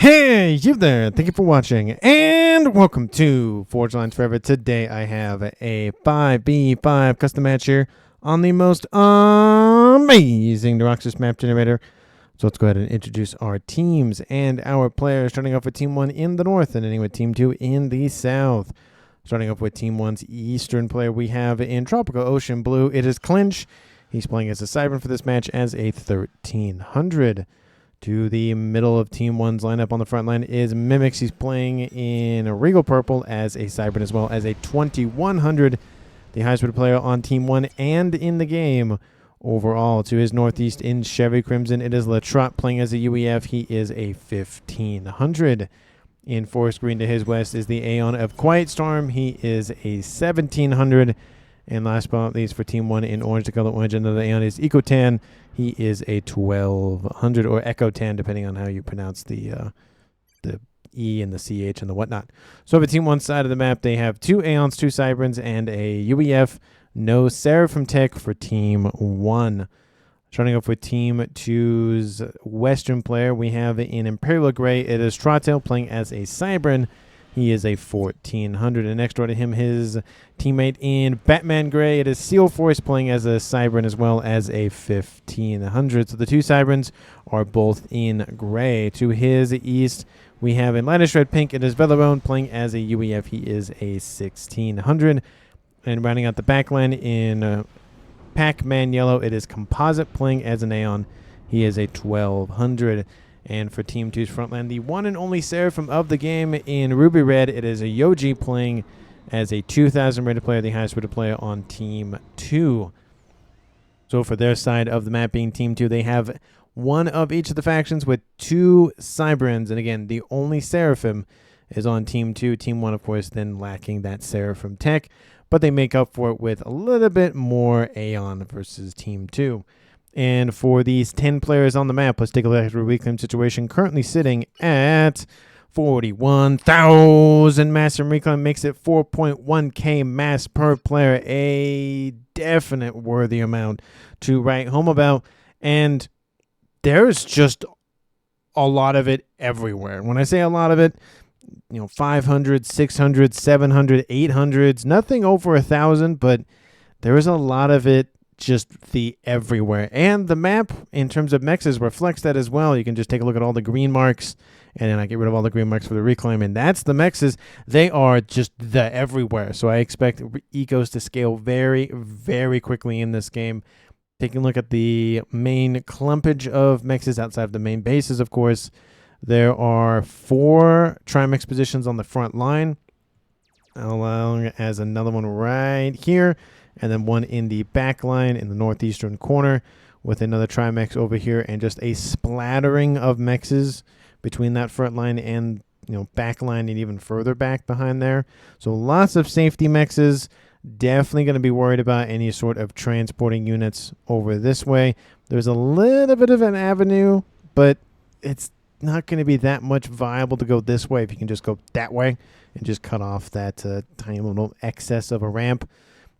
Hey, you there. Thank you for watching, and welcome to Forge Lines Forever. Today I have a 5v5 custom match here on the most amazing Neuroxis map generator. So let's go ahead and introduce our teams and our players, starting off with Team 1 in the north and ending with Team 2 in the south. Starting off with Team 1's eastern player, we have in Tropical Ocean Blue, it is Clinch. He's playing as a Cybern for this match as a 1300. To the middle of Team 1's lineup on the front line is Mimics. He's playing in a Regal Purple as a Cybern as well as a 2100. The highest rated player on Team 1 and in the game overall. To his northeast in Chevy Crimson, it is Latrot playing as a UEF. He is a 1500. In Forest Green to his west is the Aeon of Quiet Storm. He is a 1700. And last but not least for Team 1 in orange, the color orange, another Aeon is Ecotan. He is a 1200 or Ecotan, depending on how you pronounce the E and the CH and the whatnot. So for Team 1's side of the map, they have 2 Aeons, 2 Cyberns, and a UEF. No Seraphim Tech for Team 1. Starting off with Team 2's western player, we have in Imperial Gray, it is Trottel playing as a Cybern. He is a 1400. And next door to him, his teammate in Batman Gray, it is Seal Force playing as a Cybern as well as a 1500. So the 2 Cyberns are both in gray. To his east, we have in Lightish Red Pink, it is Velorone playing as a UEF. He is a 1600. And rounding out the backline in Pac-Man Yellow, it is Composite playing as an Aeon. He is a 1200. And for Team 2's frontline, the one and only Seraphim of the game in Ruby Red, it is a Yoji playing as a 2000 rated player, the highest rated player on Team 2. So for their side of the map being Team 2, they have one of each of the factions with 2 Cyberns. And again, the only Seraphim is on Team 2. Team 1, of course, then lacking that Seraphim tech. But they make up for it with a little bit more Aeon versus Team 2. And for these 10 players on the map, let's take a look at the reclaim situation. Currently sitting at 41,000 mass and reclaim makes it 4.1k mass per player. A definite worthy amount to write home about. And there's just a lot of it everywhere. When I say a lot of it, 500, 600, 700, 800s, nothing over 1,000, but there is a lot of it just the everywhere. And the map in terms of mexes reflects that as well. You can just take a look at all the green marks, and then I get rid of all the green marks for the reclaim, and that's the mexes. They are just the everywhere. So I expect ecos to scale very, very quickly in this game. Taking a look at the main clumpage of mexes outside of the main bases, of course, there are 4 Trimex positions on the front line, along as another one right here, and then one in the back line in the northeastern corner with another Trimex over here, and just a splattering of mexes between that front line and back line and even further back behind there. So lots of safety mexes. Definitely going to be worried about any sort of transporting units over this way. There's a little bit of an avenue, but it's not going to be that much viable to go this way if you can just go that way and just cut off that tiny little excess of a ramp.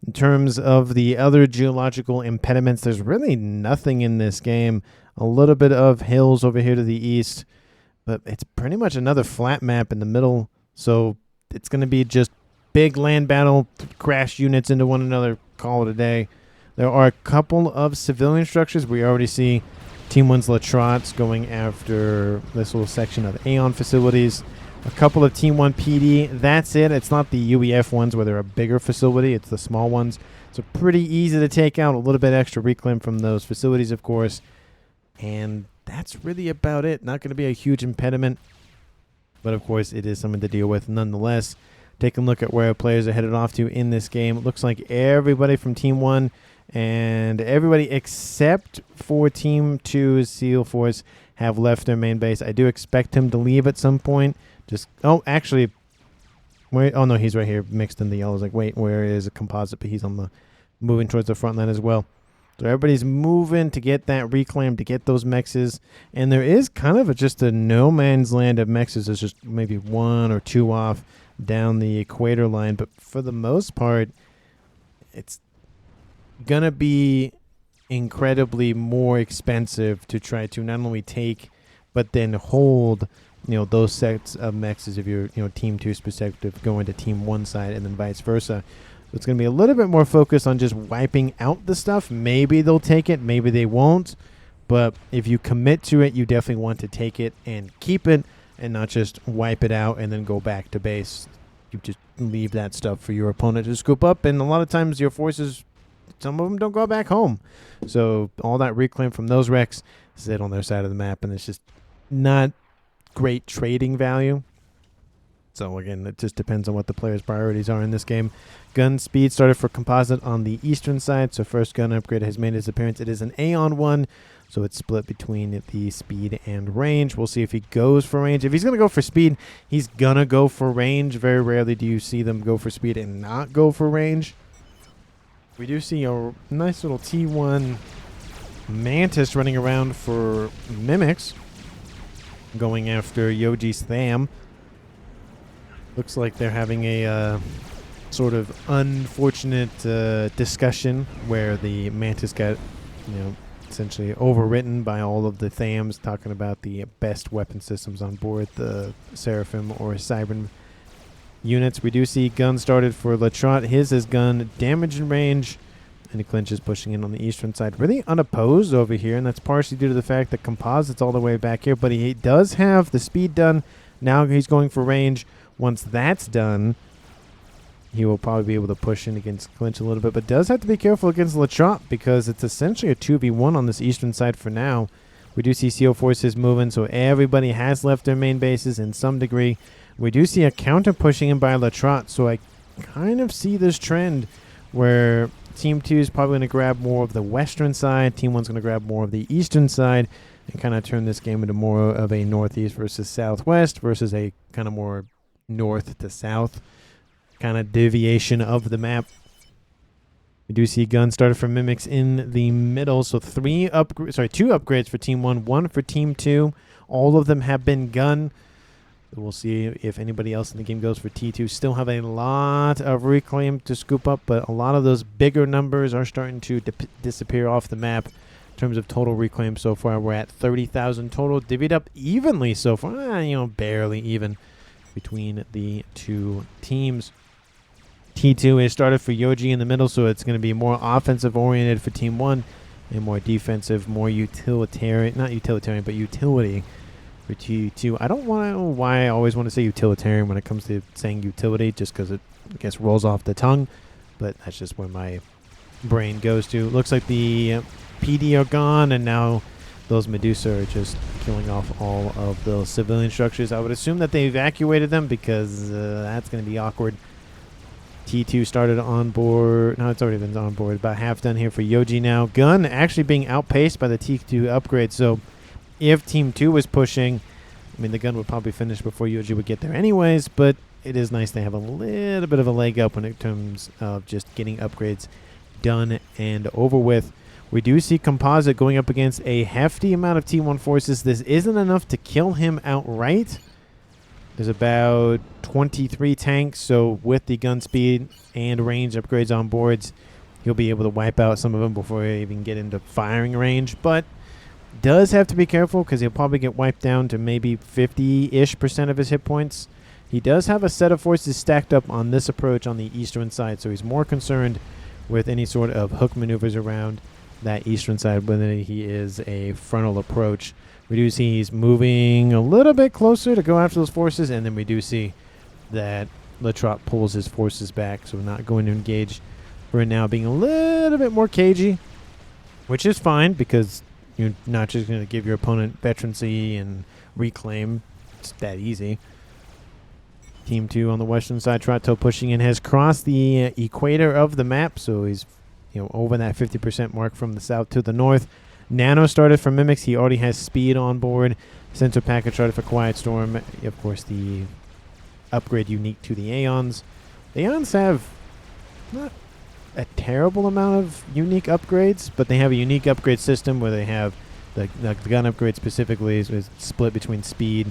In terms of the other geological impediments, there's really nothing in this game. A little bit of hills over here to the east, but it's pretty much another flat map in the middle. So it's going to be just big land battle, crash units into one another, call it a day. There are a couple of civilian structures. We already see Team 1's Latrots going after this little section of Aeon facilities. A couple of Team 1 PD. That's it. It's not the UEF ones where they're a bigger facility. It's the small ones. So pretty easy to take out. A little bit extra reclaim from those facilities, of course. And that's really about it. Not going to be a huge impediment. But, of course, it is something to deal with nonetheless. Taking a look at where players are headed off to in this game. It looks like everybody from Team 1 and everybody except for Team 2's Seal Force have left their main base. I do expect him to leave at some point. Actually, oh no, he's right here mixed in the yellows. Like, wait, where is a composite? But he's on the moving towards the front line as well. So everybody's moving to get that reclaim, to get those mexes. And there is kind of just a no man's land of mexes. There's just maybe 1 or 2 off down the equator line. But for the most part, it's going to be incredibly more expensive to try to not only take, but then hold those sets of mechs if you're, Team 2's perspective going to Team 1 side and then vice versa. So it's going to be a little bit more focused on just wiping out the stuff. Maybe they'll take it, maybe they won't. But if you commit to it, you definitely want to take it and keep it and not just wipe it out and then go back to base. You just leave that stuff for your opponent to scoop up. And a lot of times your forces, some of them don't go back home. So all that reclaim from those wrecks sit on their side of the map, and it's just not great trading value. So again, it just depends on what the player's priorities are in this game. Gun speed started for composite on the eastern side. So first gun upgrade has made its appearance. It is an Aeon one, so it's split between the speed and range. We'll see if he goes for range. If he's going to go for speed, he's going to go for range. Very rarely do you see them go for speed and not go for range. We do see a nice little T1 Mantis running around for Mimics, going after Yoji's Tham. Looks like they're having a sort of unfortunate discussion where the Mantis got, essentially overwritten by all of the Thams, talking about the best weapon systems on board the Seraphim or Cybern units. We do see gun started for Latrot. His is gun damage and range, and he clinches pushing in on the eastern side. Really unopposed over here, and that's partially due to the fact that composite's all the way back here, but he does have the speed done. Now he's going for range. Once that's done, he will probably be able to push in against clinch a little bit, but does have to be careful against Latrot because it's essentially a 2v1 on this eastern side for now. We do see CO forces moving, so everybody has left their main bases in some degree. We do see a counter pushing in by Latrot, so I kind of see this trend where Team 2 is probably going to grab more of the western side, Team 1's going to grab more of the eastern side, and kind of turn this game into more of a northeast versus southwest versus a kind of more north to south kind of deviation of the map. We do see gun started for Mimics in the middle, so two upgrades for Team 1, one for Team 2. All of them have been gun. We'll see if anybody else in the game goes for T2. Still have a lot of reclaim to scoop up, but a lot of those bigger numbers are starting to disappear off the map. In terms of total reclaim so far, we're at 30,000 total, divvied up evenly so far, barely even between the two teams. T2 is started for Yoji in the middle, so it's going to be more offensive oriented for Team 1 and more defensive, more utilitarian, not utilitarian, but utility for T2. I don't know why I always want to say utilitarian when it comes to saying utility, just because it, I guess, rolls off the tongue, but that's just where my brain goes to. Looks like the PD are gone, and now those Medusa are just killing off all of those civilian structures. I would assume that they evacuated them because that's going to be awkward. T2 started on board. No, it's already been on board. About half done here for Yoji now. Gun actually being outpaced by the T2 upgrade. So if Team 2 was pushing, the gun would probably finish before Yoji would get there anyways. But it is nice they have a little bit of a leg up when it comes of just getting upgrades done and over with. We do see Composite going up against a hefty amount of T1 forces. This isn't enough to kill him outright. There's about 23 tanks, so with the gun speed and range upgrades on boards, he'll be able to wipe out some of them before he even get into firing range. But does have to be careful because he'll probably get wiped down to maybe 50-ish% of his hit points. He does have a set of forces stacked up on this approach on the eastern side, so he's more concerned with any sort of hook maneuvers around that eastern side when he is a frontal approach. We do see he's moving a little bit closer to go after those forces, and then we do see that Latrot pulls his forces back, so we're not going to engage for now, being a little bit more cagey, which is fine because you're not just going to give your opponent veterancy and reclaim. It's that easy. Team 2 on the western side, Trotto pushing in, has crossed the equator of the map, so he's over that 50% mark from the south to the north. Nano started for Mimics. He already has speed on board. Sensor package started for Quiet Storm. Of course, the upgrade unique to the Aeons. The Aeons have not a terrible amount of unique upgrades, but they have a unique upgrade system where they have the gun upgrade specifically is split between speed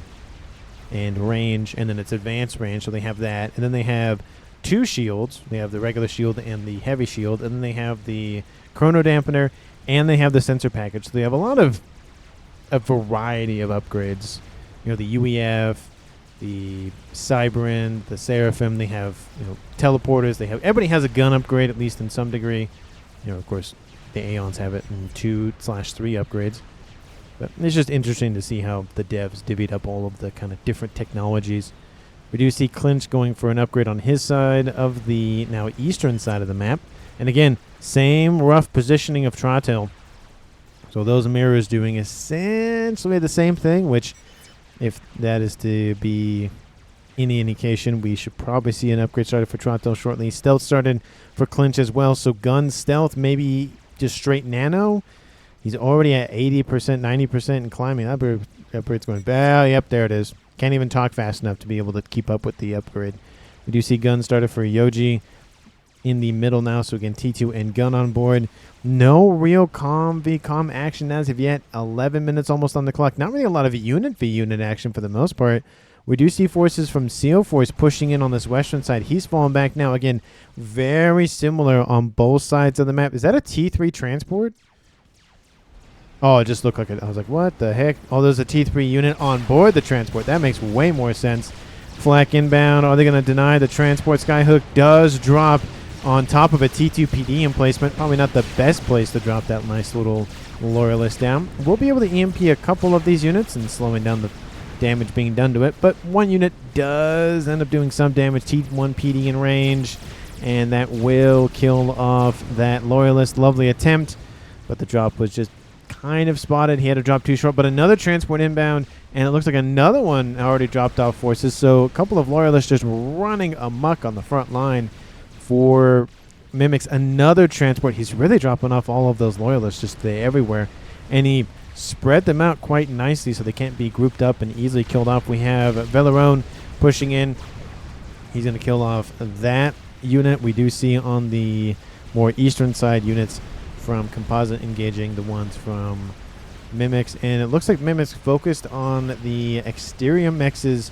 and range, and then it's advanced range, so they have that. And then they have two shields. They have the regular shield and the heavy shield, and then they have the chrono dampener, and they have the sensor package. So they have a lot of a variety of upgrades the UEF, the Cyberin, the Seraphim. They have teleporters. Everybody has a gun upgrade, at least in some degree. Of course, the Aeons have it in 2/3 upgrades. But it's just interesting to see how the devs divvied up all of the kind of different technologies. We do see Clinch going for an upgrade on his side of the now eastern side of the map. And again, same rough positioning of Trottel. So those mirrors doing essentially the same thing, which, if that is to be any indication, we should probably see an upgrade started for Trottel shortly. Stealth started for Clinch as well. So gun stealth, maybe just straight nano. He's already at 80%, 90% in climbing. That upgrade's going bad. Yep, there it is. Can't even talk fast enough to be able to keep up with the upgrade. We do see gun started for Yoji in the middle now. So again, T2 and gun on board. No real comm v comm action as of yet. 11 minutes almost on the clock. Not really a lot of unit v unit action for the most part. We do see forces from CO Force pushing in on this western side. He's falling back now. Again, very similar on both sides of the map. Is that a T3 transport? Oh, it just looked like it. I was like, what the heck? Oh, there's a T3 unit on board the transport. That makes way more sense. Flak inbound. Are they going to deny the transport? Skyhook does drop on top of a T2 PD emplacement. Probably not the best place to drop that nice little Loyalist down. We'll be able to EMP a couple of these units and slowing down the damage being done to it. But one unit does end up doing some damage. T1 PD in range. And that will kill off that Loyalist. Lovely attempt. But the drop was just kind of spotted. He had to drop too short, but another transport inbound, and it looks like another one already dropped off forces. So a couple of Loyalists just running amok on the front line for Mimics. Another transport. He's really dropping off all of those Loyalists just everywhere, and he spread them out quite nicely so they can't be grouped up and easily killed off. We have Velerone pushing in. He's going to kill off that unit. We do see on the more eastern side units from Composite engaging the ones from Mimics, and it looks like Mimics focused on the exterior mexes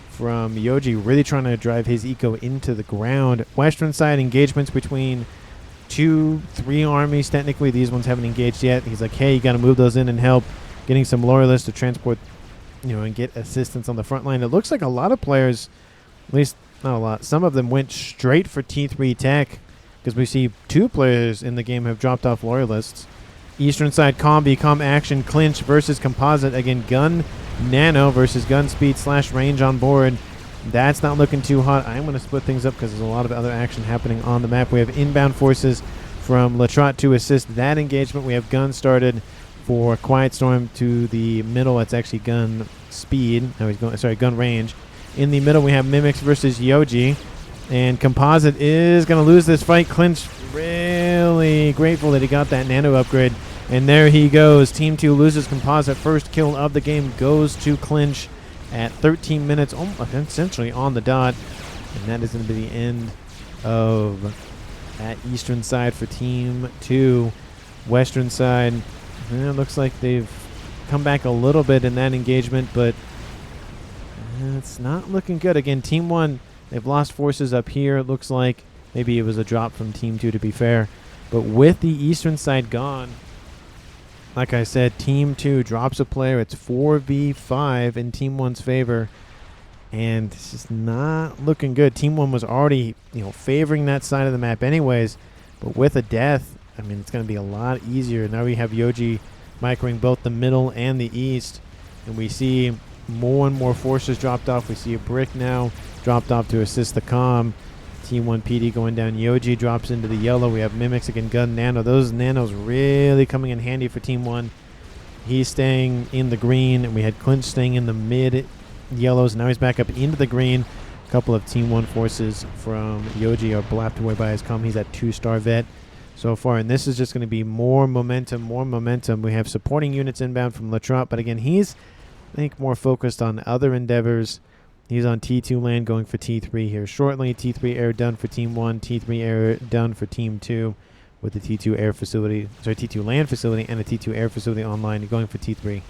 from Yoji, really trying to drive his eco into the ground. Western side engagements between 2-3 armies. Technically, these ones haven't engaged yet. He's like, hey, you got to move those in and help. Getting some Loyalists to transport, and get assistance on the front line. It looks like a lot of players, at least not a lot, some of them went straight for T3 tech, because we see 2 players in the game have dropped off Loyalists. Eastern side comm action, Clinch versus Composite. Again, gun nano versus gun speed / range on board. That's not looking too hot. I'm going to split things up because there's a lot of other action happening on the map. We have inbound forces from Latrot to assist that engagement. We have gun started for Quiet Storm to the middle. It's actually gun speed. No, he's going. Sorry, gun range. In the middle, we have Mimics versus Yoji. And Composite is going to lose this fight. Clinch really grateful that he got that nano upgrade. And there he goes. Team 2 loses Composite. First kill of the game goes to Clinch at 13 minutes, essentially on the dot. And that is going to be the end of that eastern side for Team 2. Western side, it looks like they've come back a little bit in that engagement, but it's not looking good. Again, Team 1... they've lost forces up here. It looks like maybe it was a drop from Team 2, to be fair. But with the eastern side gone, like I said, Team 2 drops a player. It's 4v5 in Team 1's favor. And it's just not looking good. Team 1 was already, favoring that side of the map anyways. But with a death, I mean, it's going to be a lot easier. Now we have Yoji microing both the middle and the east. And we see more and more forces dropped off. We see a brick now dropped off to assist the comm. Team 1 PD going down. Yoji drops into the yellow. We have Mimics again, gun nano. Those nanos really coming in handy for Team 1. He's staying in the green, and we had Clinch staying in the mid yellows. Now he's back up into the green. A couple of Team 1 forces from Yoji are blapped away by his comm. He's at 2-star vet so far, and this is just going to be more momentum. We have supporting units inbound from Latrot, but again, he's, I think, more focused on other endeavors. He's on T2 land going for T3 here shortly. T3 air done for Team 1. T3 air done for Team 2 with the T2 air facility. Sorry, T2 land facility and a T2 air facility online. Going for T3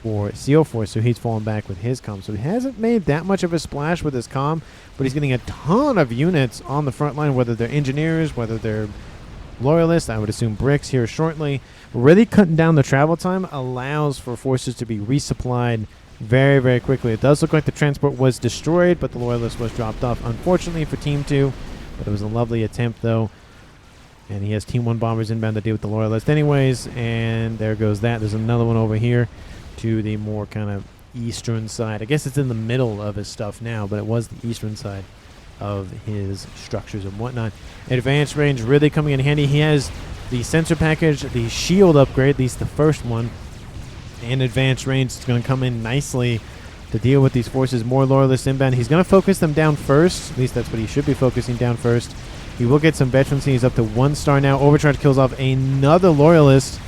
for CO Force, so he's falling back with his comm. So he hasn't made that much of a splash with his comm, but he's getting a ton of units on the front line, whether they're engineers, whether they're Loyalists. I would assume bricks here shortly. Really cutting down the travel time allows for forces to be resupplied very, very quickly. It does look like the transport was destroyed, but the Loyalist was dropped off, unfortunately, for Team 2. But it was a lovely attempt, though. And he has Team 1 bombers inbound to deal with the Loyalist anyways. And there goes that. There's another one over here to the more kind of eastern side. I guess it's in the middle of his stuff now, but it was the eastern side of his structures and whatnot. Advanced range really coming in handy. He has the sensor package, the shield upgrade, at least the first one, and advanced range is going to come in nicely to deal with these forces. More Loyalists inbound. He's going to focus them down first. At least that's what he should be focusing down first. He will get some veterancy. He's up to 1 star now. Overcharge kills off another Loyalist.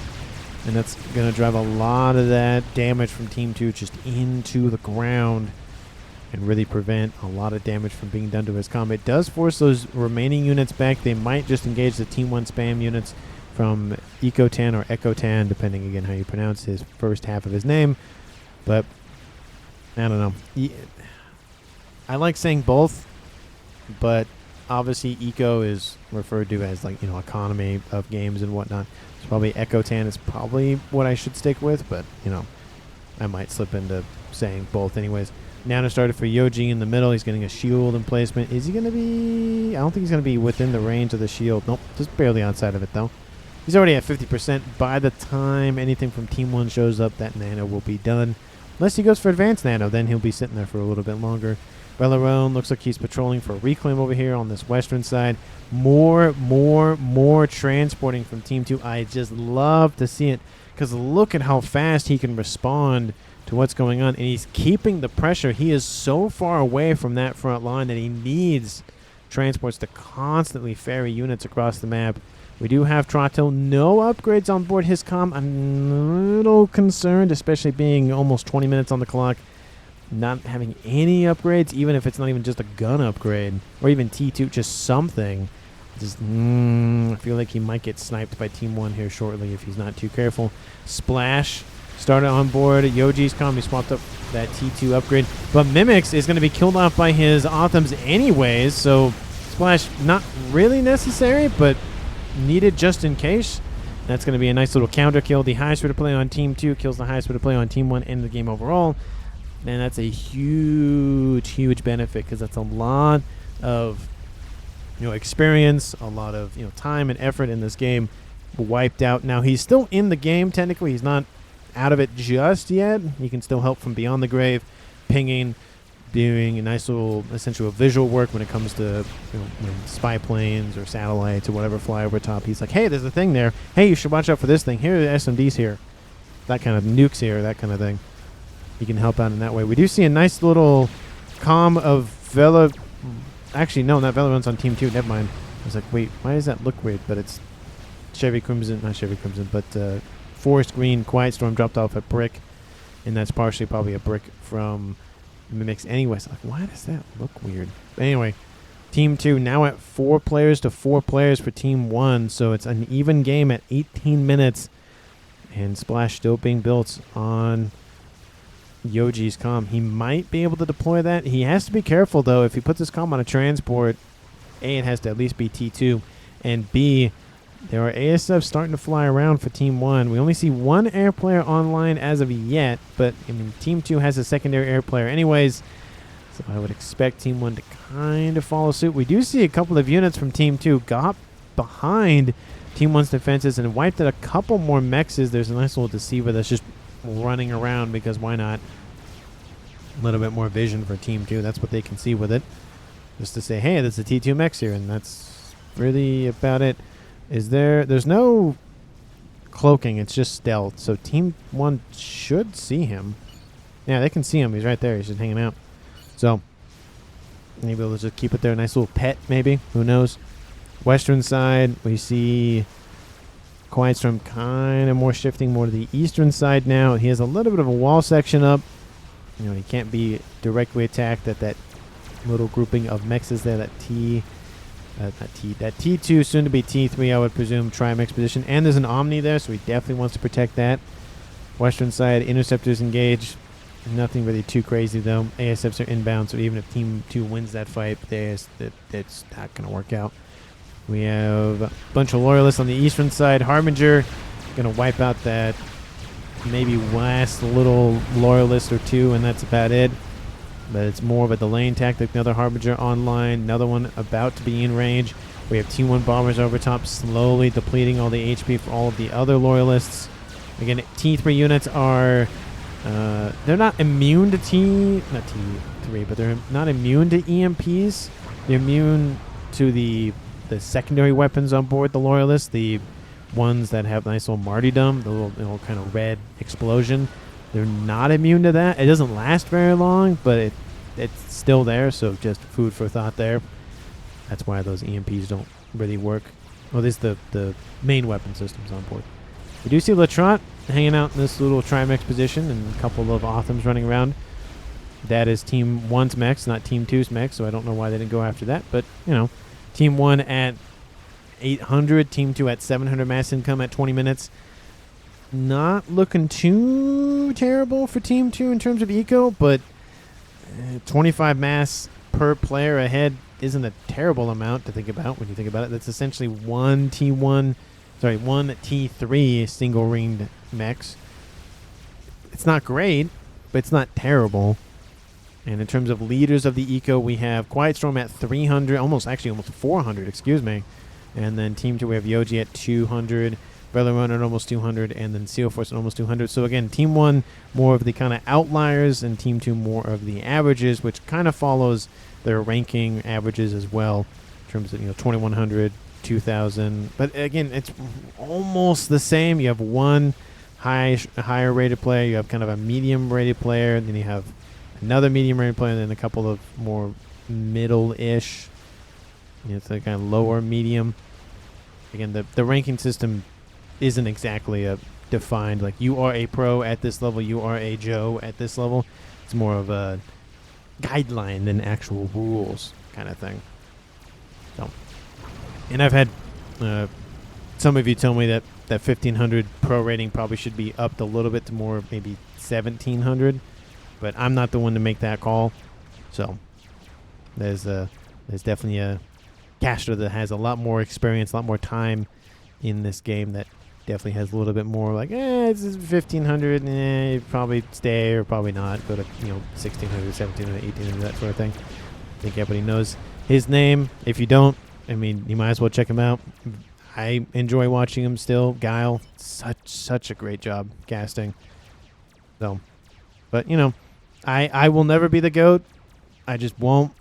And that's going to drive a lot of that damage from Team 2 just into the ground and really prevent a lot of damage from being done to his comm. It does force those remaining units back. They might just engage the Team 1 spam units from Ecotan or Ecotan, depending again how you pronounce his first half of his name. But I don't know. I like saying both, but obviously Eco is referred to as, like, you know, economy of games and whatnot. So probably Ecotan is probably what I should stick with, but, you know, I might slip into saying both anyways. Nano started for Yoji in the middle. He's getting a shield emplacement. Is he going to be... I don't think he's going to be within the range of the shield. Nope, just barely outside of it, though. He's already at 50%. By the time anything from Team 1 shows up, that Nano will be done. Unless he goes for Advanced Nano, then he'll be sitting there for a little bit longer. Belarone looks like he's patrolling for a reclaim over here on this western side. More transporting from Team 2. I just love to see it because look at how fast he can respond to what's going on. And he's keeping the pressure. He is so far away from that front line that he needs transports to constantly ferry units across the map. We do have Trotto. No upgrades on board his comm. I'm a little concerned, especially being almost 20 minutes on the clock. Not having any upgrades, even if it's not even just a gun upgrade, or even T2, just something. Just, I feel like he might get sniped by Team 1 here shortly if he's not too careful. Splash started on board. Yoji's comm, he swapped up that T2 upgrade. But Mimics is going to be killed off by his Autumns anyways, so Splash not really necessary, but needed just in case. That's going to be a nice little counter kill. The highest rate of play on Team 2 kills the highest rate of play on Team 1 in the game overall. And that's a huge benefit because that's a lot of, you know, experience, a lot of, you know, time and effort in this game wiped out. Now he's still in the game technically. He's not out of it just yet. He can still help from beyond the grave, pinging, doing a nice little essential visual work when it comes to, you know, when spy planes or satellites or whatever fly over top. He's like, hey, there's a thing there. Hey, you should watch out for this thing. Here are the SMDs here. That kind of nukes here, that kind of thing. He can help out in that way. We do see a nice little comm of Vela. Actually, no, not Vela runs on Team 2. Never mind. I was like, wait, why does that look weird? But it's Chevy Crimson, not Chevy Crimson, but Forest Green, Quiet Storm dropped off a brick. And that's partially probably a brick from Mimics anyways. Like, why does that look weird? But anyway, Team 2 now at 4 players to 4 players for Team 1. So it's an even game at 18 minutes. And Splash still being built on Yoji's comm. He might be able to deploy that. He has to be careful, though. If he puts his comm on a transport, A, it has to at least be T2, and B, there are ASFs starting to fly around for Team 1. We only see 1 air player online as of yet, but I mean, Team 2 has a secondary air player anyways, so I would expect Team 1 to kind of follow suit. We do see a couple of units from Team 2 got behind Team 1's defenses and wiped out a couple more mexes. There's a nice little deceiver that's just running around because why not? A little bit more vision for Team 2. That's what they can see with it. Just to say, hey, there's a T2 mex here, and that's really about it. There's no cloaking, it's just stealth. So Team 1 should see him. Yeah, they can see him. He's right there. He's just hanging out. So maybe we'll just keep it there. Nice little pet, maybe. Who knows? Western side, we see Quiet Storm kind of more shifting more to the eastern side now. He has a little bit of a wall section up. You know, he can't be directly attacked at that little grouping of mexes there. That T2, soon to be T3, I would presume, Trimex position. And there's an Omni there, so he definitely wants to protect that. Western side, Interceptors engage. Nothing really too crazy, though. ASFs are inbound, so even if Team 2 wins that fight, it's not going to work out. We have a bunch of Loyalists on the eastern side. Harbinger going to wipe out that maybe last little Loyalist or two, and that's about it. But it's more of a delaying tactic. Another Harbinger online. Another one about to be in range. We have T1 Bombers over top, slowly depleting all the HP for all of the other Loyalists. Again, T3 units are... they're not immune to not T3, but they're not immune to EMPs. They're immune to the secondary weapons on board the Loyalists, the ones that have nice little martyrdom, the little kind of red explosion. They're not immune to that. It doesn't last very long, but it's still there, so just food for thought there. That's why those EMPs don't really work. Well, this is the main weapon systems on board. We do see Latrot hanging out in this little Trimex position and a couple of Othams running around. That is Team 1's mechs, not Team 2's mechs, so I don't know why they didn't go after that. But, you know, Team 1 at 800, Team 2 at 700 mass income at 20 minutes. Not looking too terrible for Team 2 in terms of eco, but 25 mass per player ahead isn't a terrible amount to think about when you think about it. That's essentially one T3 single ringed mechs. It's not great, but it's not terrible. And in terms of leaders of the eco, we have Quiet Storm at 300, almost 400, excuse me. And then Team 2, we have Yoji at 200, Velarun at almost 200, and then Seal Force at almost 200. So again, Team 1 more of the kind of outliers, and Team 2 more of the averages, which kind of follows their ranking averages as well, in terms of 2100, 2000. But again, it's almost the same. You have one higher rated player, you have kind of a medium rated player, and then you have another medium rated player, and then a couple of more middle-ish. It's like kind of lower medium. Again, the ranking system isn't exactly a defined, like you are a pro at this level, you are a Joe at this level. It's more of a guideline than actual rules kind of thing. So, and I've had some of you tell me that 1500 pro rating probably should be upped a little bit to more maybe 1700, but I'm not the one to make that call. So there's definitely a caster that has a lot more experience, a lot more time in this game that definitely has a little bit more like, it's 1500, probably stay or probably not. Go to 1600, 1700, 1800, that sort of thing. I think everybody knows his name. If you don't, I mean, you might as well check him out. I enjoy watching him still. Guile, such a great job casting. So, but I will never be the GOAT. I just won't.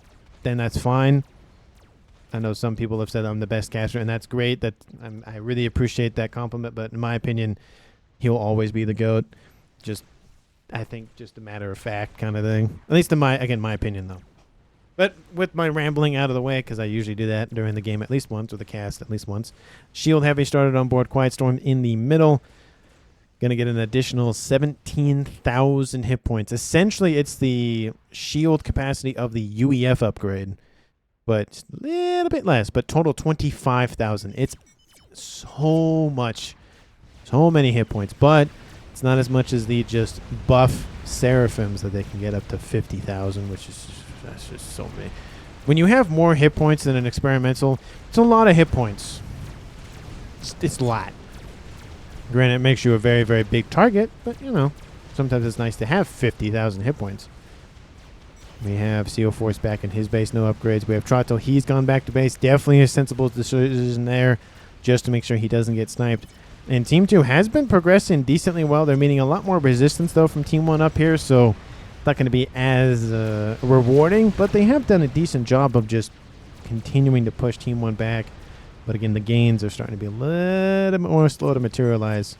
Then that's fine. I know some people have said I'm the best caster, and that's great. I really appreciate that compliment. But in my opinion, he'll always be the GOAT. I think just a matter of fact kind of thing. At least in my opinion, though. But with my rambling out of the way, because I usually do that during the game at least once, or the cast at least once. Shield Heavy started on board. Quiet Storm in the middle. Going to get an additional 17,000 hit points. Essentially, it's the shield capacity of the UEF upgrade, but a little bit less, but total 25,000. It's so much, so many hit points, but it's not as much as the just buff Seraphims that they can get up to 50,000, which is that's just so many. When you have more hit points than an experimental, it's a lot of hit points. It's a lot. Granted, it makes you a very, very big target, but, sometimes it's nice to have 50,000 hit points. We have Seal Force back in his base, no upgrades. We have Trotto. He's gone back to base. Definitely a sensible decision there just to make sure he doesn't get sniped. And Team 2 has been progressing decently well. They're meeting a lot more resistance, though, from Team 1 up here, so it's not going to be as rewarding, but they have done a decent job of just continuing to push Team 1 back. But again, the gains are starting to be a little bit more slow to materialize.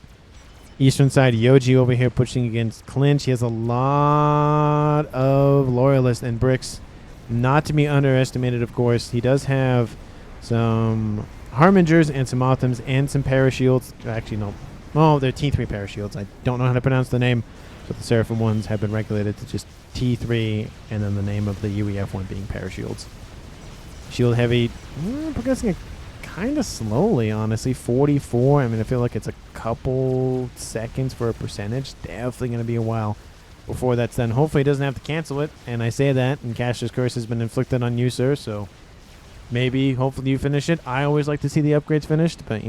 Eastern side, Yoji over here pushing against Clinch. He has a lot of Loyalists and bricks. Not to be underestimated, of course. He does have some Harbingers and some Othams and some Parashields. Actually, no. Oh, they're T3 Parashields. I don't know how to pronounce the name, but the Seraphim ones have been regulated to just T3 and then the name of the UEF one being Parashields. Shield Heavy, progressing kind of slowly, honestly. 44. I mean, I feel like it's a couple seconds for a percentage. Definitely going to be a while before that's done. Hopefully, he doesn't have to cancel it. And I say that, and Caster's Curse has been inflicted on you, sir. So maybe, hopefully, you finish it. I always like to see the upgrades finished, but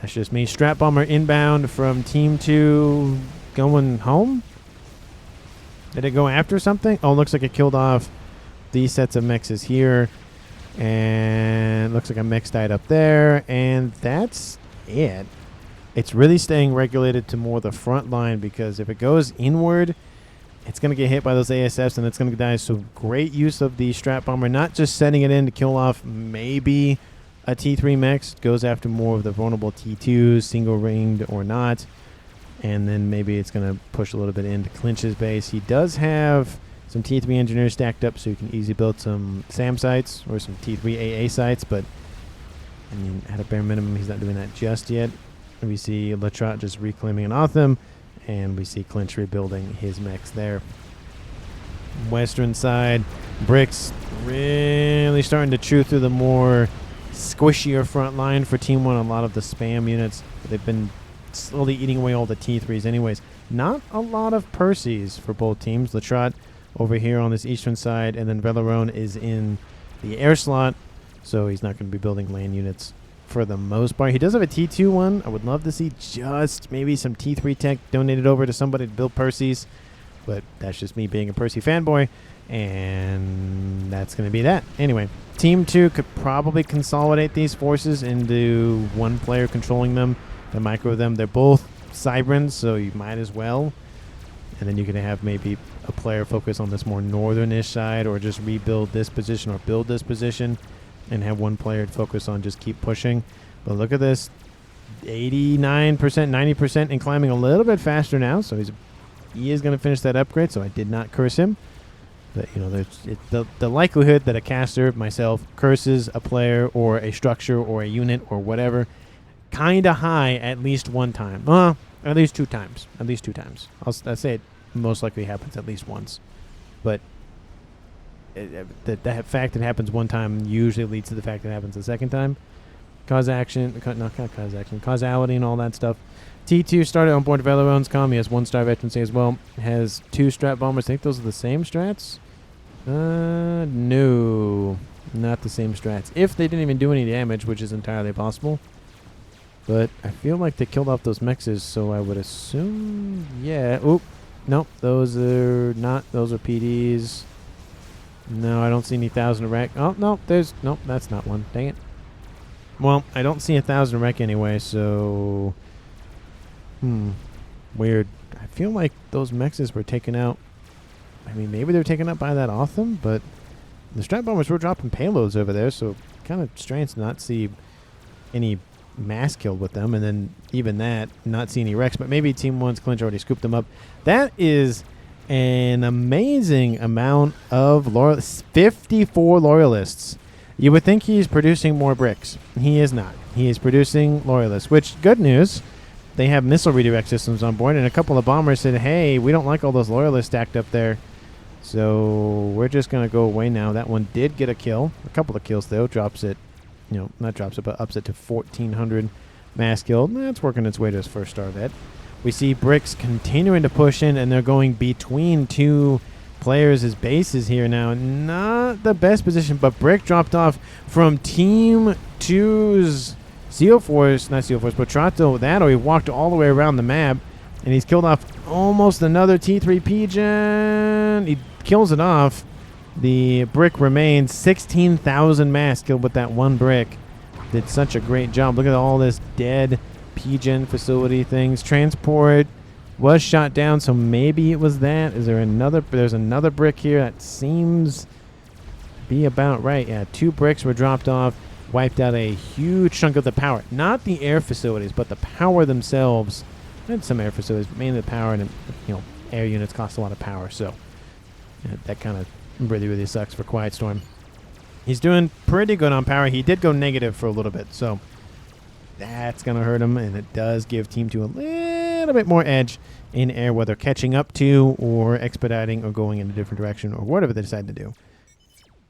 That's just me. Strat Bomber inbound from Team 2 going home? Did it go after something? Oh, looks like it killed off these sets of mexes here. And looks like a mix died up there. And that's it. It's really staying regulated to more the front line, because if it goes inward, it's going to get hit by those ASFs and it's going to die. So great use of the Strat Bomber, not just setting it in to kill off maybe a T3 mix. Goes after more of the vulnerable T2s, single ringed or not. And then maybe it's going to push a little bit into clinch his base. He does have some T3 engineers stacked up, so you can easily build some SAM sites or some T3 AA sites. But I mean, at a bare minimum, he's not doing that just yet. We see Latrot just reclaiming an Otham, and we see Clinch rebuilding his mechs there. Western side, Bricks really starting to chew through the more squishier front line for Team 1. A lot of the spam units, they've been slowly eating away all the T3s anyways. Not a lot of Percys for both teams. Latrot over here on this eastern side, and then Velarone is in the air slot, so he's not going to be building land units for the most part. He does have a T2 one. I would love to see just maybe some T3 tech donated over to somebody to build Percys, but that's just me being a Percy fanboy, and that's going to be that. Anyway, Team 2 could probably consolidate these forces into one player controlling them to micro them. They're both Cybrans, so you might as well. And then you can have maybe a player focus on this more northern-ish side, or just rebuild this position or build this position, and have one player focus on just keep pushing. But look at this, 89%, 90%, and climbing a little bit faster now. So he is going to finish that upgrade, so I did not curse him. But, you know, there's the likelihood that a caster, myself, curses a player or a structure or a unit or whatever, kind of high at least one time. At least two times. At least two times. I'll say it most likely happens at least once. But the fact that it happens one time usually leads to the fact that it happens the second time. Causality and all that stuff. T2 started on board Velarone's comm. He has 1-star veterancy as well. Has 2 strat bombers. I think those are the same strats. No, not the same strats. If they didn't even do any damage, which is entirely possible. But I feel like they killed off those mexes, so I would assume, yeah. Oop, nope, those are not. Those are PDs. No, I don't see any 1,000 wreck. Oh, no, nope, that's not one. Dang it. Well, I don't see 1,000 wreck anyway, so... Weird. I feel like those mexes were taken out. I mean, maybe they were taken out by that Otham, but the Strat Bombers were dropping payloads over there, so kind of strange to not see any mass killed with them, and then even that, not see any wrecks, but maybe Team 1's Clinch already scooped them up. That is an amazing amount of loyalists. 54 loyalists. You would think he's producing more bricks. He is not. He is producing loyalists, which, good news, they have missile redirect systems on board, and a couple of bombers said, hey, we don't like all those loyalists stacked up there, so we're just going to go away now. That one did get a kill. A couple of kills, though. Drops it, you know, not drops it, but ups it to 1,400 mass killed. That's working its way to his first star vet. We see Bricks continuing to push in, and they're going between two players' bases here now. Not the best position, but Brick dropped off from Team 2's Seal Force, not Seal Force, but Trato that, or he walked all the way around the map, and he's killed off almost another T3 Pigeon. He kills it off. The Brick remains 16,000 mass killed with that one Brick. Did such a great job. Look at all this dead P-Gen facility things. Transport was shot down, so maybe it was that. Is there another? There's another Brick here. That seems to be about right. Yeah, 2 bricks were dropped off. Wiped out a huge chunk of the power. Not the air facilities, but the power themselves. And some air facilities, but mainly the power. And, you know, air units cost a lot of power, so that kind of really, really sucks for Quiet Storm. He's doing pretty good on power. He did go negative for a little bit, so that's going to hurt him, and it does give Team 2 a little bit more edge in air, whether catching up to or expediting or going in a different direction or whatever they decide to do.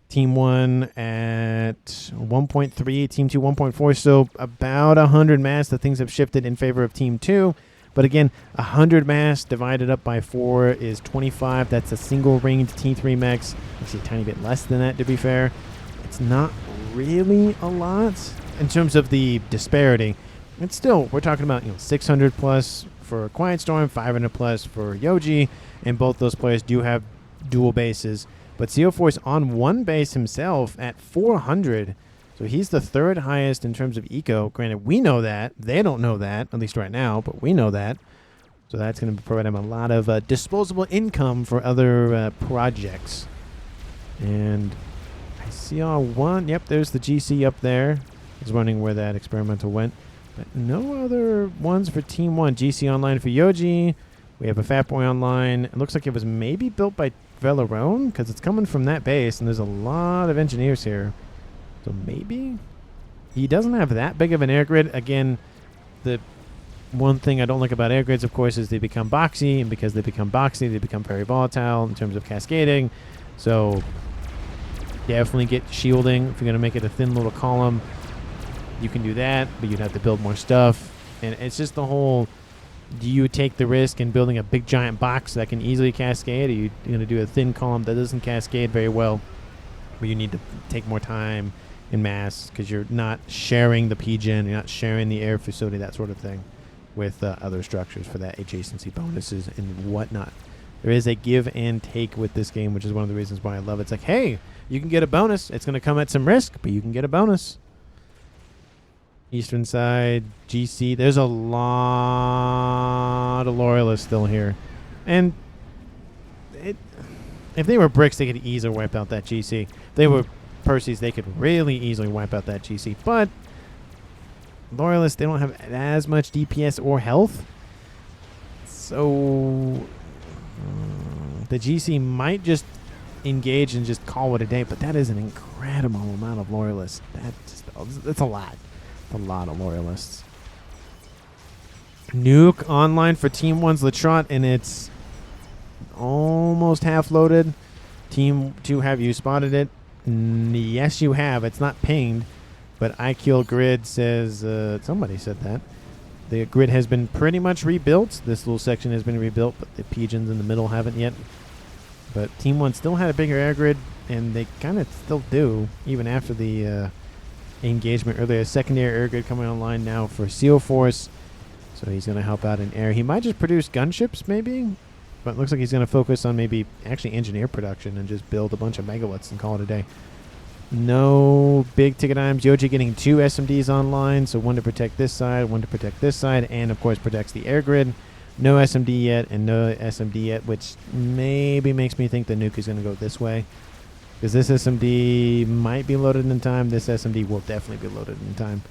Team 1 at 1.3, Team 2 1.4, so about 100 mass. The things have shifted in favor of Team 2. But again, 100 mass divided up by 4 is 25. That's a single ringed T3 max. Actually, a tiny bit less than that, to be fair. It's not really a lot in terms of the disparity. it's still, we're talking about 600 plus for Quiet Storm, 500 plus for Yoji, and both those players do have dual bases. But CO Force on one base himself at 400. So he's the third highest in terms of eco. Granted, we know that. They don't know that, at least right now, but we know that. So that's going to provide him a lot of disposable income for other projects. And I see one. Yep, there's the GC up there. I was wondering where that experimental went. But no other ones for Team 1. GC online for Yoji. We have a Fat Boy online. It looks like it was maybe built by Velarone because it's coming from that base, and there's a lot of engineers here. So maybe he doesn't have that big of an air grid. Again, the one thing I don't like about air grids, of course, is they become boxy, and because they become boxy, they become very volatile in terms of cascading. So definitely get shielding. If you're going to make it a thin little column, you can do that, but you'd have to build more stuff. And it's just the whole, do you take the risk in building a big giant box that can easily cascade, or are you going to do a thin column that doesn't cascade very well, where you need to take more time in mass because you're not sharing the PGen, you're not sharing the air facility, that sort of thing, with other structures for that adjacency bonuses and whatnot. There is a give and take with this game, which is one of the reasons why I love it. It's like, hey, you can get a bonus. It's going to come at some risk, but you can get a bonus. Eastern side, GC. There's a lot of Loyalists still here. And if they were bricks, they could easily wipe out that GC. If they were Percy's, they could really easily wipe out that GC. But Loyalists, they don't have as much DPS or health. So the GC might just engage and just call it a day. But that is an incredible amount of Loyalists. That's a lot. A lot of Loyalists. Nuke online for Team 1's Latrot, and it's almost half loaded. Team 2, have you spotted it? Yes, you have. It's not pinged, but IQ Grid says, somebody said that. The grid has been pretty much rebuilt. This little section has been rebuilt, but the pigeons in the middle haven't yet. But Team 1 still had a bigger air grid, and they kind of still do, even after the engagement earlier. Secondary air grid coming online now for CO Force. So he's going to help out in air. He might just produce gunships, maybe. But it looks like he's going to focus on maybe actually engineer production and just build a bunch of megawatts and call it a day. No big ticket items. Yoji getting 2 SMDs online. So one to protect this side, one to protect this side, and of course protects the air grid. No SMD yet and no SMD yet, which maybe makes me think the nuke is going to go this way. Because this SMD might be loaded in time. This SMD will definitely be loaded in time.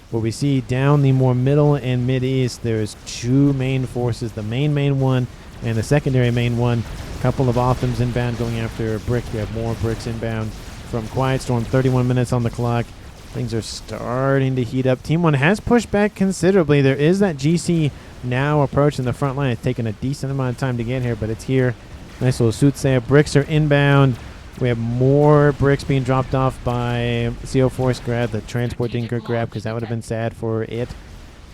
What we see down the more middle and mid-east, there's 2 main forces. The main one and the secondary main one. A couple of Othams inbound going after a brick. We have more bricks inbound from Quiet Storm. 31 minutes on the clock. Things are starting to heat up. Team 1 has pushed back considerably. There is that GC now approaching the front line. It's taken a decent amount of time to get here, but it's here. Nice little soothsayer. Bricks are inbound. We have more bricks being dropped off by CO Force grab. The transport didn't get grabbed because that would have been sad for it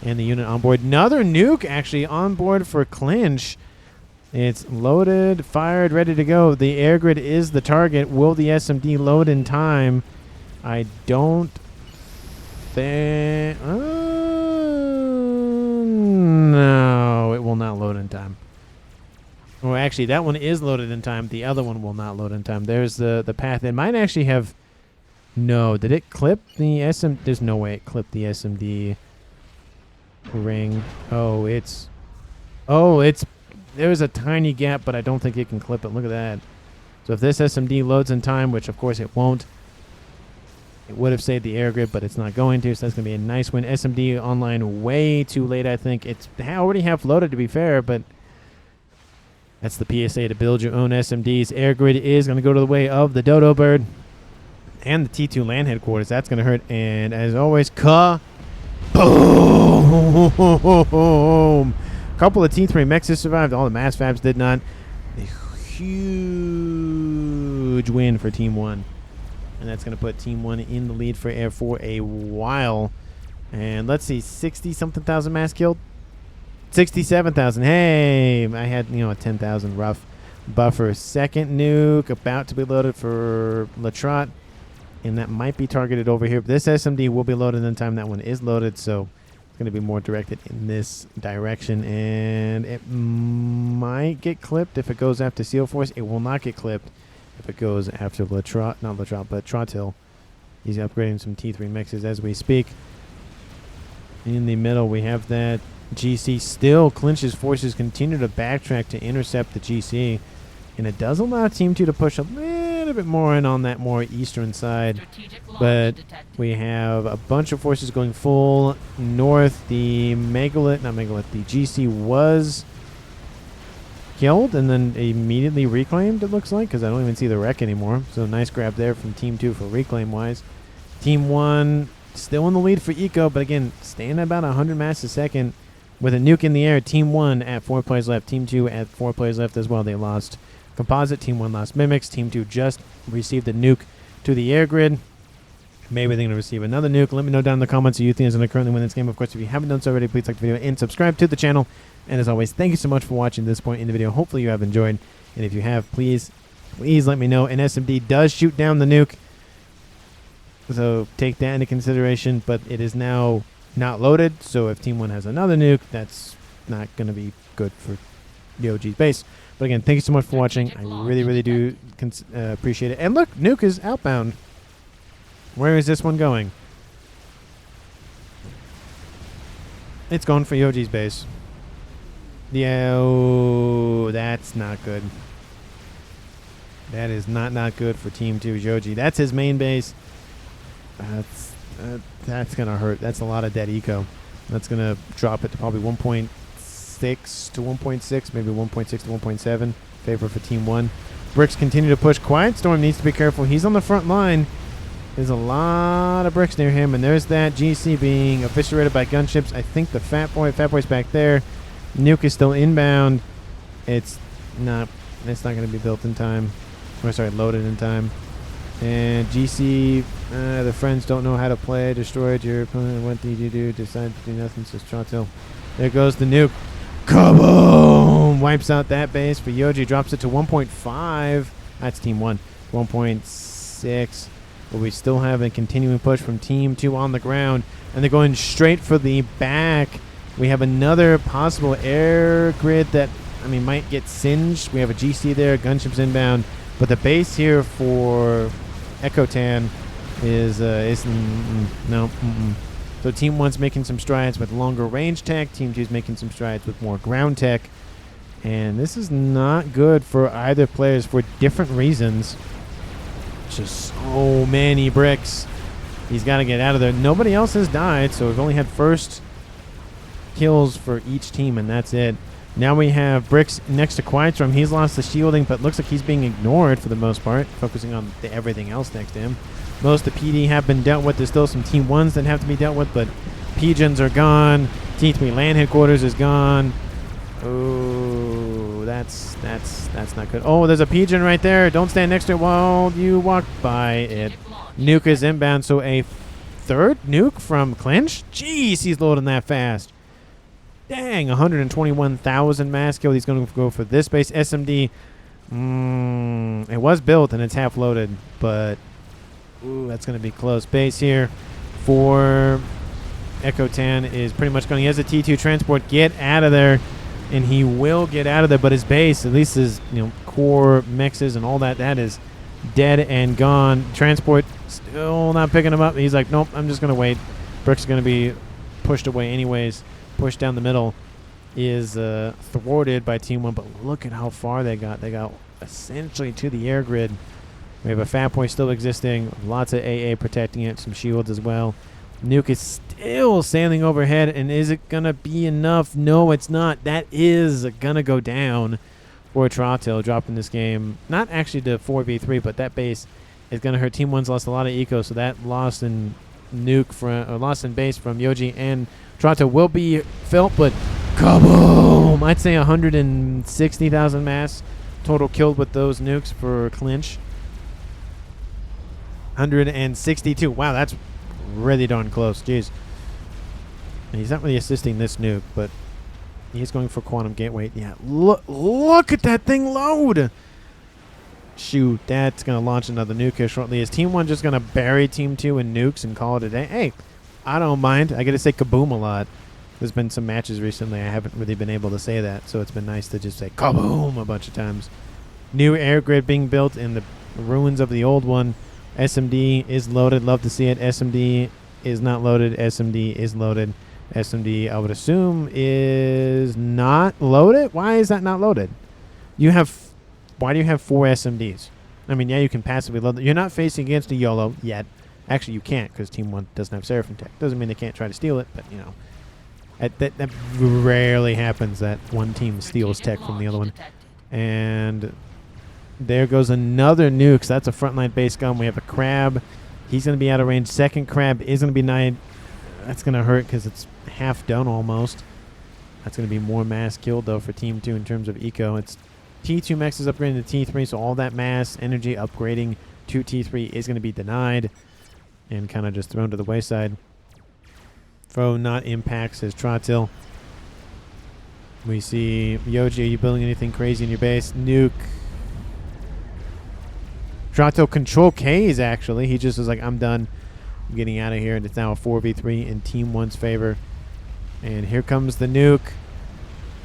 and the unit on board. Another nuke actually on board for Clinch. It's loaded, fired, ready to go. The air grid is the target. Will the SMD load in time? I don't think... no, it will not load in time. Well, actually, that one is loaded in time. The other one will not load in time. There's the path. It might actually have... No, did it clip the SMD? There's no way it clipped the SMD ring. Oh, it's... There's a tiny gap, but I don't think it can clip it. Look at that. So if this SMD loads in time, which of course it won't, it would have saved the air grid, but it's not going to, so that's going to be a nice win. SMD online way too late, I think. It's already half loaded, to be fair, but that's the PSA to build your own SMDs. Air grid is going to go to the way of the Dodo Bird and the T2 land headquarters. That's going to hurt. And as always, boom! Couple of T3 mechs survived. All the mass fabs did not. A huge win for Team 1. And that's going to put Team 1 in the lead for air for a while. And let's see, 60-something thousand mass killed? 67,000. Hey, I had, a 10,000 rough buffer. Second nuke about to be loaded for Latrot. And that might be targeted over here. But this SMD will be loaded in time. That one is loaded, so It's going to be more directed in this direction, and it might get clipped if it goes after Seal Force. It will not get clipped if it goes after but Trottil. He's upgrading some T3 mixes as we speak. In the middle, we have that GC. Still, Clinch's forces continue to backtrack to intercept the GC, and it does allow Team 2 to push a little bit more in on that more eastern side. But we have a bunch of forces going full north. The the GC was killed and then immediately reclaimed, it looks like, because I don't even see the wreck anymore. So nice grab there from Team 2 for reclaim-wise. Team 1 still in the lead for Eco, but again, staying at about 100 mass a second with a nuke in the air. Team 1 at 4 plays left. Team 2 at 4 plays left as well. They lost Composite. Team 1 lost Mimics. Team 2 just received a nuke to the air grid. Maybe they're going to receive another nuke. Let me know down in the comments who you think is going to currently win this game. Of course, if you haven't done so already, please like the video and subscribe to the channel. And as always, thank you so much for watching this point in the video. Hopefully you have enjoyed. And if you have, please let me know. And SMD does shoot down the nuke, so take that into consideration. But it is now not loaded, so if Team 1 has another nuke, that's not going to be good for the OG's base. But again, thank you so much for watching. I really, really do appreciate it. And look, nuke is outbound. Where is this one going? It's going for Yoji's base. Yeah, oh, that's not good. That is not good for Team 2's Yoji. That's his main base. That's going to hurt. That's a lot of dead eco. That's going to drop it to probably 1.6 to 1.6, maybe 1.6 to 1.7. Favor for Team 1. Bricks continue to push. Quiet Storm needs to be careful. He's on the front line. There's a lot of bricks near him, and there's that GC being eviscerated by gunships. I think the Fat Boy's back there. Nuke is still inbound. It's not going to be built in time. Or sorry, loaded in time. And GC, the friends don't know how to play. Destroyed your opponent. What did you do? Decided to do nothing. Says Trottil. There goes the nuke. Kaboom! Wipes out that base for Yoji. Drops it to 1.5. That's Team 1. 1.6. But we still have a continuing push from Team 2 on the ground. And they're going straight for the back. We have another possible air grid that, might get singed. We have a GC there. Gunships inbound. But the base here for Ekotan is no. So Team 1's making some strides with longer range tech. Team 2's making some strides with more ground tech. And this is not good for either players for different reasons. Just so many bricks. He's got to get out of there. Nobody else has died, so we've only had first kills for each team, and that's it. Now we have Bricks next to Quiet Storm. He's lost the shielding, but looks like he's being ignored for the most part, focusing on everything else next to him. Most of the PD have been dealt with. There's still some Team 1s that have to be dealt with, but Pigeons are gone. T3 land headquarters is gone. Oh, that's not good. Oh, there's a Pigeon right there. Don't stand next to it while you walk by it. Nuke is inbound, so a third nuke from Clinch? Jeez, he's loading that fast. Dang, 121,000 mass kill. He's going to go for this base. SMD, it was built and it's half loaded, but ooh, that's going to be close. Base here for Ekotan is pretty much going. He has a T2 transport. Get out of there. And he will get out of there, but his base, at least his core mixes and all that is dead and gone. Transport still not picking him up. He's like, nope, I'm just going to wait. Brick's going to be pushed away anyways. Pushed down the middle is thwarted by Team 1, but look at how far they got. They got essentially to the air grid. We have a Fat Boy still existing. Lots of AA protecting it. Some shields as well. Nuke is still sailing overhead, and is it going to be enough? No, it's not. That is going to go down for Trottil, dropping this game. Not actually to 4v3, but that base is going to hurt. Team 1's lost a lot of eco, so that loss in loss in base from Yoji and Trottil will be felt, but kaboom! I'd say 160,000 mass total killed with those nukes for Clinch. 162. Wow, that's really darn close. Jeez. And he's not really assisting this nuke, but he's going for Quantum Gateway. Yeah, look at that thing load. Shoot, that's going to launch another nuke here shortly. Is Team 1 just going to bury Team 2 in nukes and call it a day? Hey, I don't mind. I get to say kaboom a lot. There's been some matches recently I haven't really been able to say that, so it's been nice to just say kaboom a bunch of times. New air grid being built in the ruins of the old one. SMD is loaded. Love to see it. SMD is not loaded. SMD is loaded. SMD, I would assume, is not loaded. Why is that not loaded? Why do you have 4 SMDs? I mean, yeah, you can passively load. You're not facing against a YOLO yet. Actually, you can't because Team 1 doesn't have Seraphim tech. Doesn't mean they can't try to steal it, but, you know. That rarely happens that one team steals tech from the other one. And there goes another nuke. So that's a frontline base gun. We have a crab. He's going to be out of range. Second crab is going to be denied. That's going to hurt because it's half done almost. That's going to be more mass killed, though, for Team 2 in terms of eco. It's T2 max is upgrading to T3, so all that mass energy upgrading to T3 is going to be denied and kind of just thrown to the wayside. Foe not impacts his Trotil. We see Yoji, are you building anything crazy in your base? Nuke. Trotil control K's actually. He just was like, I'm done. I'm getting out of here. And it's now a 4v3 in Team 1's favor. And here comes the nuke.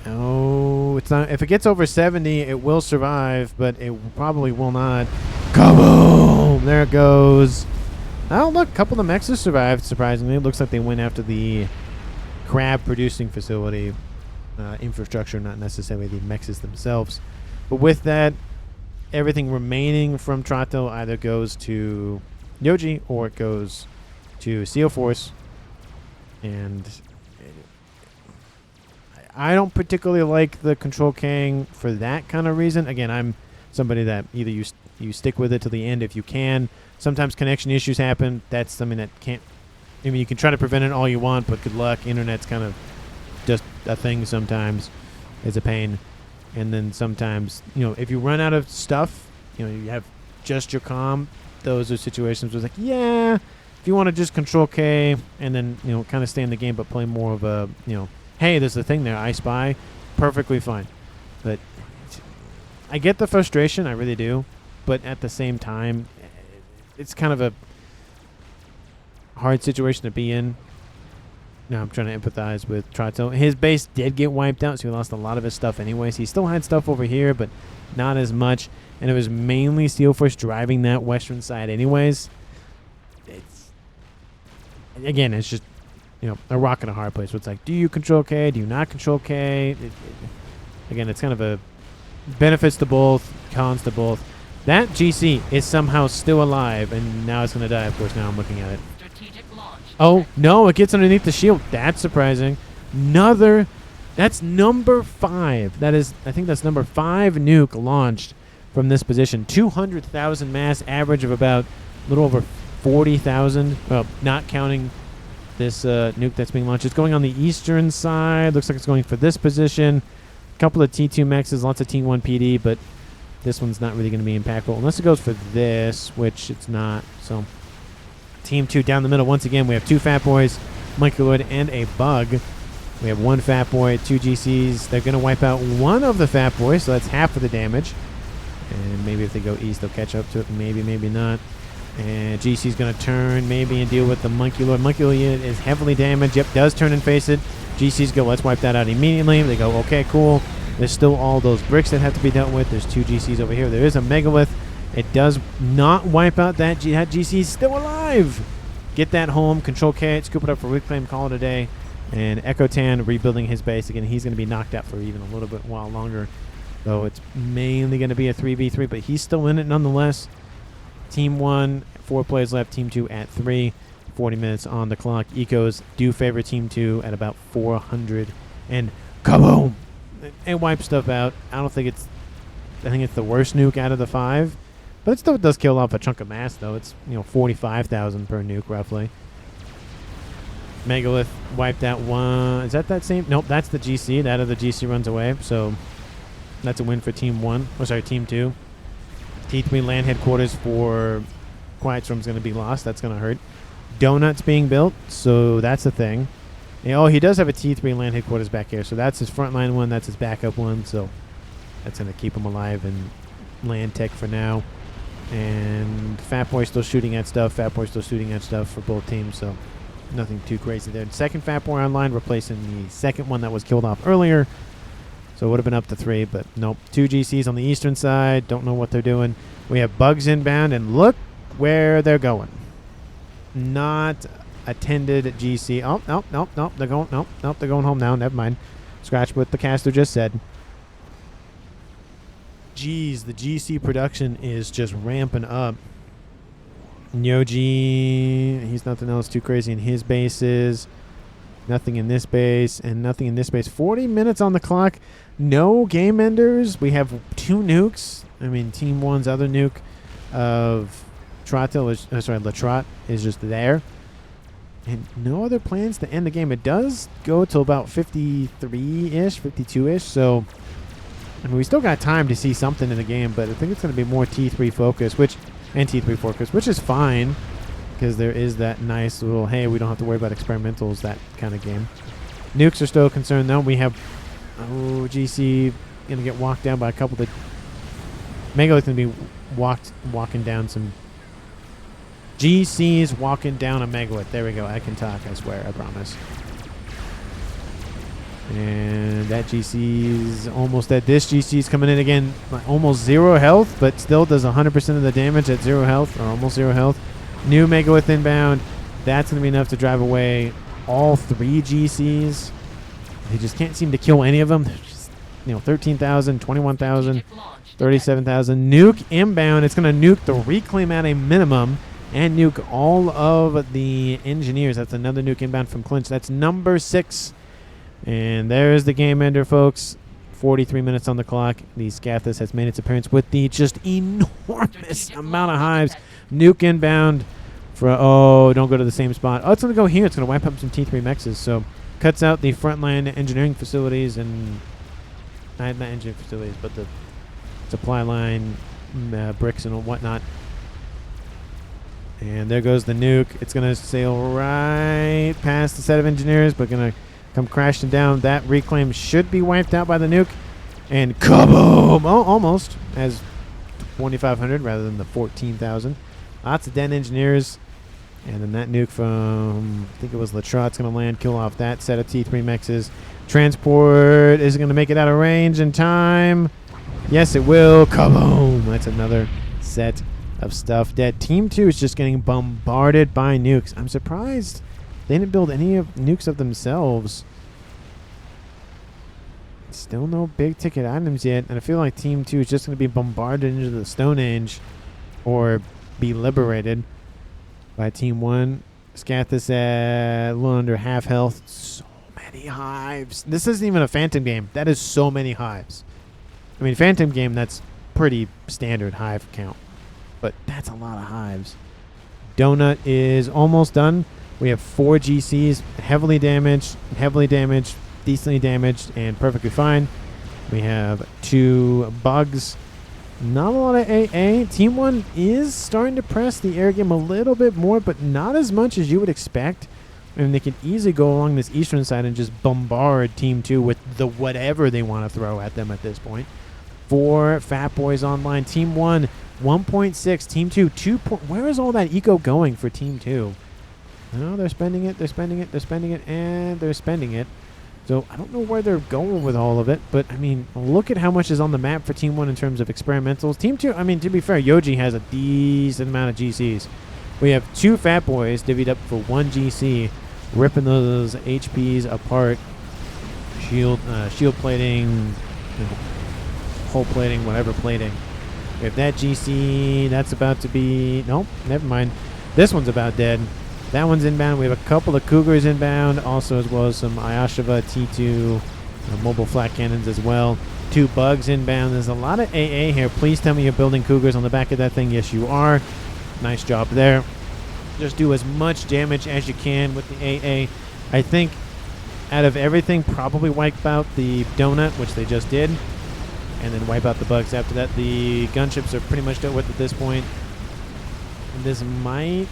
Oh, it's not. If it gets over 70, it will survive, but it probably will not. Kaboom! There it goes. Oh, look, a couple of the mechs survived, surprisingly. It looks like they went after the crab producing facility infrastructure, not necessarily the mechs themselves. But with that, everything remaining from Trotil either goes to Yoji or it goes to CO Force. And I don't particularly like the Control Kang for that kind of reason. Again, I'm somebody that either you stick with it to the end if you can. Sometimes connection issues happen. That's something that can't... I mean, you can try to prevent it all you want, but good luck. Internet's kind of just a thing sometimes. It's a pain. And then sometimes, you know, if you run out of stuff, you know, you have just your comm, those are situations where it's like, yeah, if you want to just Control K and then, you know, kind of stay in the game but play more of a, you know, hey, there's a thing there, I spy, perfectly fine. But I get the frustration, I really do. But at the same time, it's kind of a hard situation to be in. Now I'm trying to empathize with Trotil. His base did get wiped out, so he lost a lot of his stuff anyways. He still had stuff over here, but not as much. And it was mainly Steel Force driving that western side anyways. It's just, you know, a rock and a hard place. So it's like, do you Control K? Do you not Control K? Again, it's kind of a benefits to both, cons to both. That GC is somehow still alive, and now it's going to die. Of course, now I'm looking at it. Oh, no, it gets underneath the shield. That's surprising. That's number 5. That is, I think that's number 5 nuke launched from this position. 200,000 mass, average of about a little over 40,000. Well, not counting this nuke that's being launched. It's going on the eastern side. Looks like it's going for this position. A couple of T2 mexes, lots of T1 PD, but this one's not really going to be impactful unless it goes for this, which it's not. So Team 2 down the middle. Once again, we have 2 Fat Boys, Moleculoid, and a Bug. We have 1 Fat Boy, 2 GCs. They're going to wipe out one of the Fat Boys, so that's half of the damage. And maybe if they go east, they'll catch up to it. Maybe, maybe not. And GC's going to turn maybe and deal with the Moleculoid. Moleculoid is heavily damaged. Yep, does turn and face it. GCs go, let's wipe that out immediately. They go, okay, cool. There's still all those bricks that have to be dealt with. There's 2 GCs over here. There is a Megalith. It does not wipe out that GC is still alive. Get that home. Control K it. Scoop it up for reclaim. Call it a day. And Echo Tan rebuilding his base. Again, he's going to be knocked out for even a little bit while longer. Though it's mainly going to be a 3v3. But he's still in it nonetheless. Team 1, 4 players left. Team 2 at 3. 40 minutes on the clock. Ecos do favor Team 2 at about 400. And kaboom! It wipes stuff out. I think it's the worst nuke out of the 5. But it still does kill off a chunk of mass, though. It's, you know, 45,000 per nuke, roughly. Megalith wiped out 1. Is that same? Nope, that's the GC. That other GC runs away. So that's a win for Team 1. Oh, sorry, Team 2. T3 land headquarters for Quiet Storm's going to be lost. That's going to hurt. Donuts being built, so that's a thing. And, oh, he does have a T3 land headquarters back here. So that's his frontline one. That's his backup one. So that's going to keep him alive and land tech for now. And Fat Boy still shooting at stuff. Fat Boy still shooting at stuff for both teams. So nothing too crazy there. Second Fat Boy online, replacing the second one that was killed off earlier. So it would have been up to 3, but nope. 2 GCs on the eastern side. Don't know what they're doing. We have bugs inbound, and look where they're going. Not attended GC. Oh, nope. They're going home now. Never mind. Scratch what the caster just said. Geez, the GC production is just ramping up. Yoji, he's nothing else too crazy in his bases. Nothing in this base, and nothing in this base. 40 minutes on the clock. No game enders. We have 2 nukes. I mean, Team 1's other nuke of Latrot is just there. And no other plans to end the game. It does go till about 53-ish, 52-ish. So, I mean, we still got time to see something in the game, but I think it's going to be more T3 focus, and T3 focus, which is fine. Because there is that nice little, hey, we don't have to worry about experimentals, that kind of game. Nukes are still concerned, though. We have, GC going to get walked down by a couple of the... Megalith's going to be walking down some... GC's walking down a Megalith. There we go. I can talk, I swear. I promise. And that GC's almost dead. This GC's coming in again. Almost 0 health, but still does 100% of the damage at 0 health, or almost 0 health. New Megalith inbound. That's going to be enough to drive away all 3 GCs. They just can't seem to kill any of them. They're just, 13,000, 21,000, 37,000. Nuke inbound. It's going to nuke the reclaim at a minimum and nuke all of the engineers. That's another nuke inbound from Clinch. That's number 6. And there's the game ender, folks. 43 minutes on the clock. The Scathus has made its appearance with the just enormous amount of hives. Nuke inbound for, don't go to the same spot. Oh, it's going to go here. It's going to wipe up some T3 mexes. So cuts out the frontline engineering facilities and, not engineering facilities, but the supply line bricks and whatnot. And there goes the nuke. It's going to sail right past the set of engineers, but going to come crashing down. That reclaim should be wiped out by the nuke. And kaboom! Oh, almost. As 2,500 rather than the 14,000. Lots of dead engineers. And then that nuke from, I think it was Latrot's going to land, kill off that set of T3 mexes. Transport is going to make it out of range in time. Yes, it will. Kaboom! That's another set of stuff dead. Team 2 is just getting bombarded by nukes. I'm surprised they didn't build any of nukes of themselves. Still no big ticket items yet. And I feel like Team 2 is just going to be bombarded into the Stone Age or be liberated by Team 1. Scathus at a little under half health. So many hives. This isn't even a Phantom game. That is so many hives. I mean, Phantom game, that's pretty standard hive count. But that's a lot of hives. Donut is almost done. We have 4 GCs, heavily damaged, decently damaged, and perfectly fine. We have 2 bugs. Not a lot of AA. Team 1 is starting to press the air game a little bit more, but not as much as you would expect. I mean, they can easily go along this eastern side and just bombard Team 2 with the whatever they want to throw at them at this point. 4 Fat Boys online. Team 1, 1.6. Team 2, 2. Where is all that eco going for Team 2? No, they're spending it, and they're spending it. So I don't know where they're going with all of it, but I mean, look at how much is on the map for Team 1 in terms of experimentals. Team 2, I mean, to be fair, Yoji has a decent amount of GCs. We have 2 Fat Boys divvied up for 1 GC, ripping those HPs apart. Shield plating, hull plating, whatever plating. We have that GC, that's about to be, nope, never mind. This one's about dead. That one's inbound. We have a couple of Cougars inbound, also as well as some Ayashava T2 mobile flat cannons as well. 2 bugs inbound. There's a lot of AA here. Please tell me you're building Cougars on the back of that thing. Yes, you are. Nice job there. Just do as much damage as you can with the AA. I think out of everything, probably wipe out the donut, which they just did, and then wipe out the bugs after that. The gunships are pretty much dealt with at this point. And this might...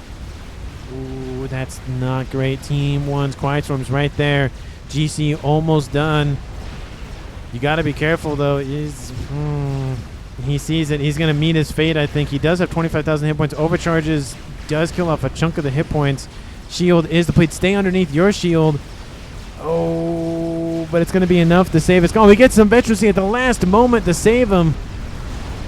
Ooh, that's not great. Team 1's Quiet Storm's right there. GC almost done. You got to be careful, though. He sees it. He's going to meet his fate, I think. He does have 25,000 hit points. Overcharges. Does kill off a chunk of the hit points. Shield is depleted. Stay underneath your shield. Oh, but it's going to be enough to save us. Oh, we get some veterancy at the last moment to save him.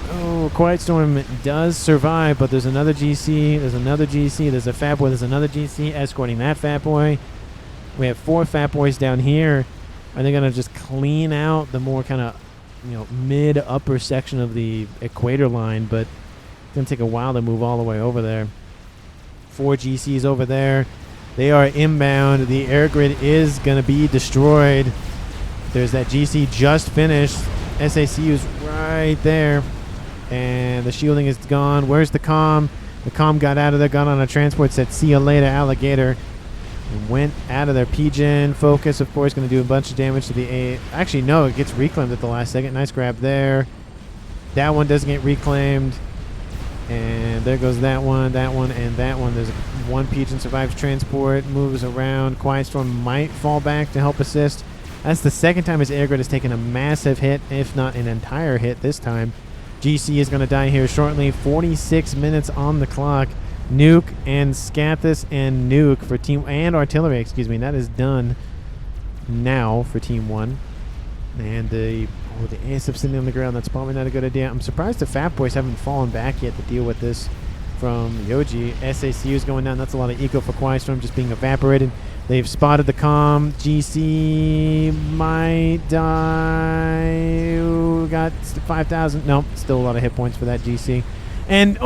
Oh, Quiet Storm does survive, but there's another GC. There's another GC. There's a Fat Boy. There's another GC escorting that Fat Boy. We have 4 Fat Boys down here. Are they going to just clean out the more kind of, mid-upper section of the equator line? But it's going to take a while to move all the way over there. 4 GCs over there. They are inbound. The air grid is going to be destroyed. There's that GC just finished. SACU's right there. And the shielding is gone. Where's the comm? The comm got out of there, got on a transport, said, see you later, alligator. And went out of their PGen. Focus, of course, going to do a bunch of damage to the A. Actually, no, it gets reclaimed at the last second. Nice grab there. That one doesn't get reclaimed. And there goes that one, and that one. There's one PGen survives transport, moves around. Quiet Storm might fall back to help assist. That's the second time his air grid has taken a massive hit, if not an entire hit this time. GC is going to die here shortly. 46 minutes on the clock. Nuke and Scathis and Nuke for team, and artillery, excuse me. That is done now for team 1. And the ASF sitting on the ground, that's probably not a good idea. I'm surprised the Fat Boys haven't fallen back yet to deal with this from Yoji. SACU is going down. That's a lot of eco for Quiet Storm just being evaporated. They've spotted the comm. GC might die. Ooh, got 5,000. Nope, still a lot of hit points for that GC. And,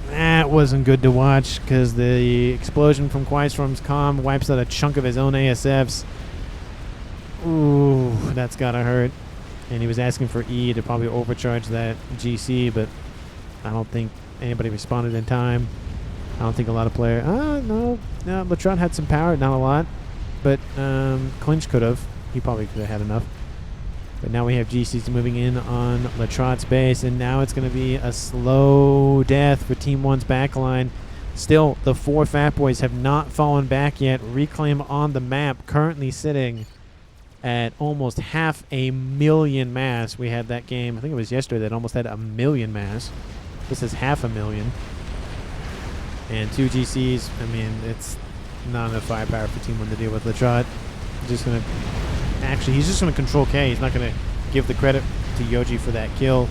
that wasn't good to watch because the explosion from Quiet Storm's comm wipes out a chunk of his own ASFs. Ooh, that's gotta hurt. And he was asking for E to probably overcharge that GC, but I don't think anybody responded in time. I don't think a lot of players. No, Latron had some power, not a lot, but Clinch could have. He probably could have had enough. But now we have GCs moving in on Latrot's base, and now it's going to be a slow death for Team 1's backline. Still, the 4 Fat Boys have not fallen back yet. Reclaim on the map, currently sitting at almost 500,000 mass. We had that game, I think it was yesterday, that almost had 1 million mass. This is 500,000. And 2 GCs, I mean, it's not enough firepower for Team 1 to deal with. Latrot just going to... Actually, he's just going to control K. He's not going to give the credit to Yoji for that kill.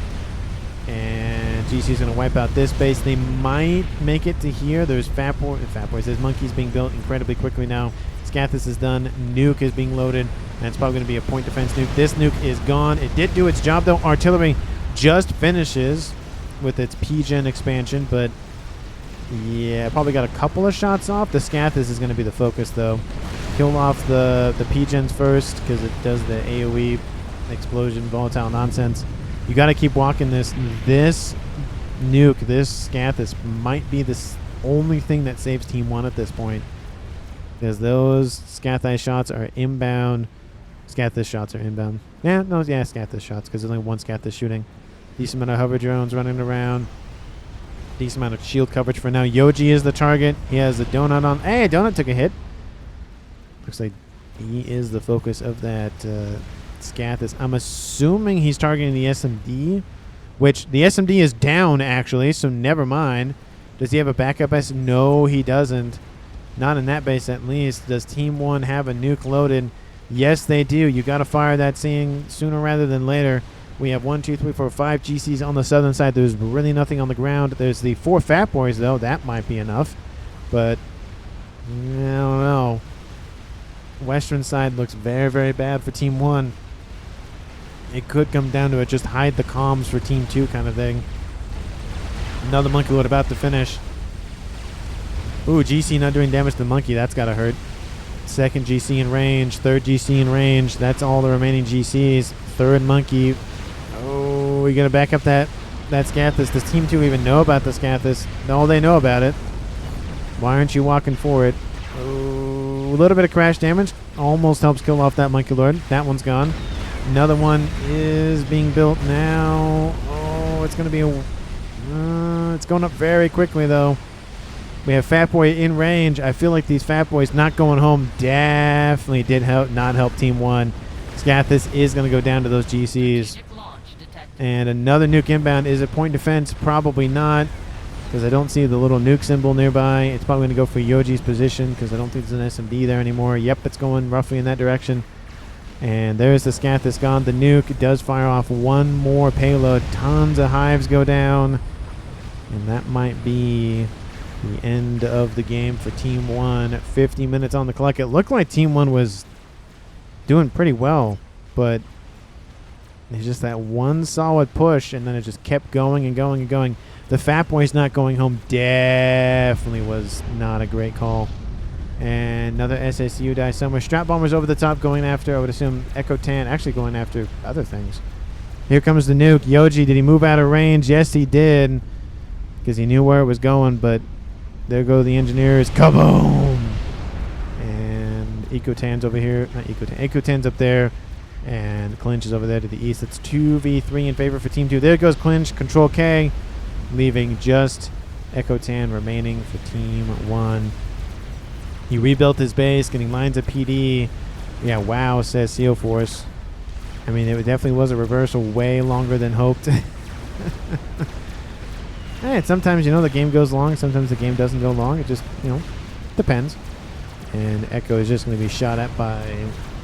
And GC's going to wipe out this base. They might make it to here. There's Fat Boys. There's monkeys being built incredibly quickly now. Scathis is done. Nuke is being loaded. And it's probably going to be a point defense nuke. This nuke is gone. It did do its job, though. Artillery just finishes with its PGen expansion. But, yeah, probably got a couple of shots off. The Scathis is going to be the focus, though. Kill off the PGens first because it does the AoE explosion volatile nonsense. You got to keep walking this. This nuke, this Scathis might be the only thing that saves Team 1 at this point because those Scathis shots are inbound. Scathis shots are inbound. Scathis shots because there's only one Scathis shooting. Decent amount of hover drones running around. Decent amount of shield coverage for now. Yoji is the target. He has a donut on. Hey, donut took a hit. Looks like he is the focus of that Scathis. I'm assuming he's targeting the SMD, which the SMD is down, actually, so never mind. Does he have a backup base? No, he doesn't. Not in that base, at least. Does Team 1 have a nuke loaded? Yes, they do. You got to fire that thing sooner rather than later. We have 1, 2, 3, 4, 5 GCs on the southern side. There's really nothing on the ground. There's the 4 Fat Boys, though. That might be enough. But I don't know. Western side looks very, very bad for Team 1. It could come down to it. Just hide the comms for Team 2 kind of thing. Another monkey load about to finish. Ooh, GC not doing damage to the monkey. That's got to hurt. Second GC in range. Third GC in range. That's all the remaining GCs. Third monkey. Oh, we got to back up that Scathis. Does Team 2 even know about the Scathis? No, they know about it. Why aren't you walking for it? Oh, a little bit of crash damage. Almost helps kill off that monkey lord. That one's gone. Another one is being built now. Oh, it's going to be it's going up very quickly, though. We have Fat Boy in range. I feel like these Fat Boys not going home definitely did not help Team 1. Scathis is going to go down to those GCs. And another nuke inbound. Is it point defense? Probably not, because I don't see the little nuke symbol nearby. It's probably going to go for Yoji's position, because I don't think there's an SMD there anymore. Yep, it's going roughly in that direction. And there's the scat that's gone. The nuke does fire off one more payload. Tons of hives go down. And that might be the end of the game for Team 1. 50 minutes on the clock. It looked like Team 1 was doing pretty well, but it's just that one solid push, and then it just kept going and going and going. The Fat Boys not going home definitely was not a great call. And another SSU dies somewhere. Strap Bombers over the top going after, I would assume, Echo Tan, actually going after other things. Here comes the nuke. Yoji, did he move out of range? Yes, he did, because he knew where it was going, but there go the engineers. Kaboom! And Eco Tan's over here. Not Eco Tan. Eco Tan's up there. And Clinch is over there to the east. It's 2v3 in favor for Team 2. There goes Clinch. Control K. Leaving just Echo Tan remaining for Team 1. He rebuilt his base, getting lines of PD. Yeah, wow, says Seal Force. I mean, it definitely was a reversal way longer than hoped. Hey, sometimes, the game goes long. Sometimes the game doesn't go long. It just, depends. And Echo is just going to be shot at by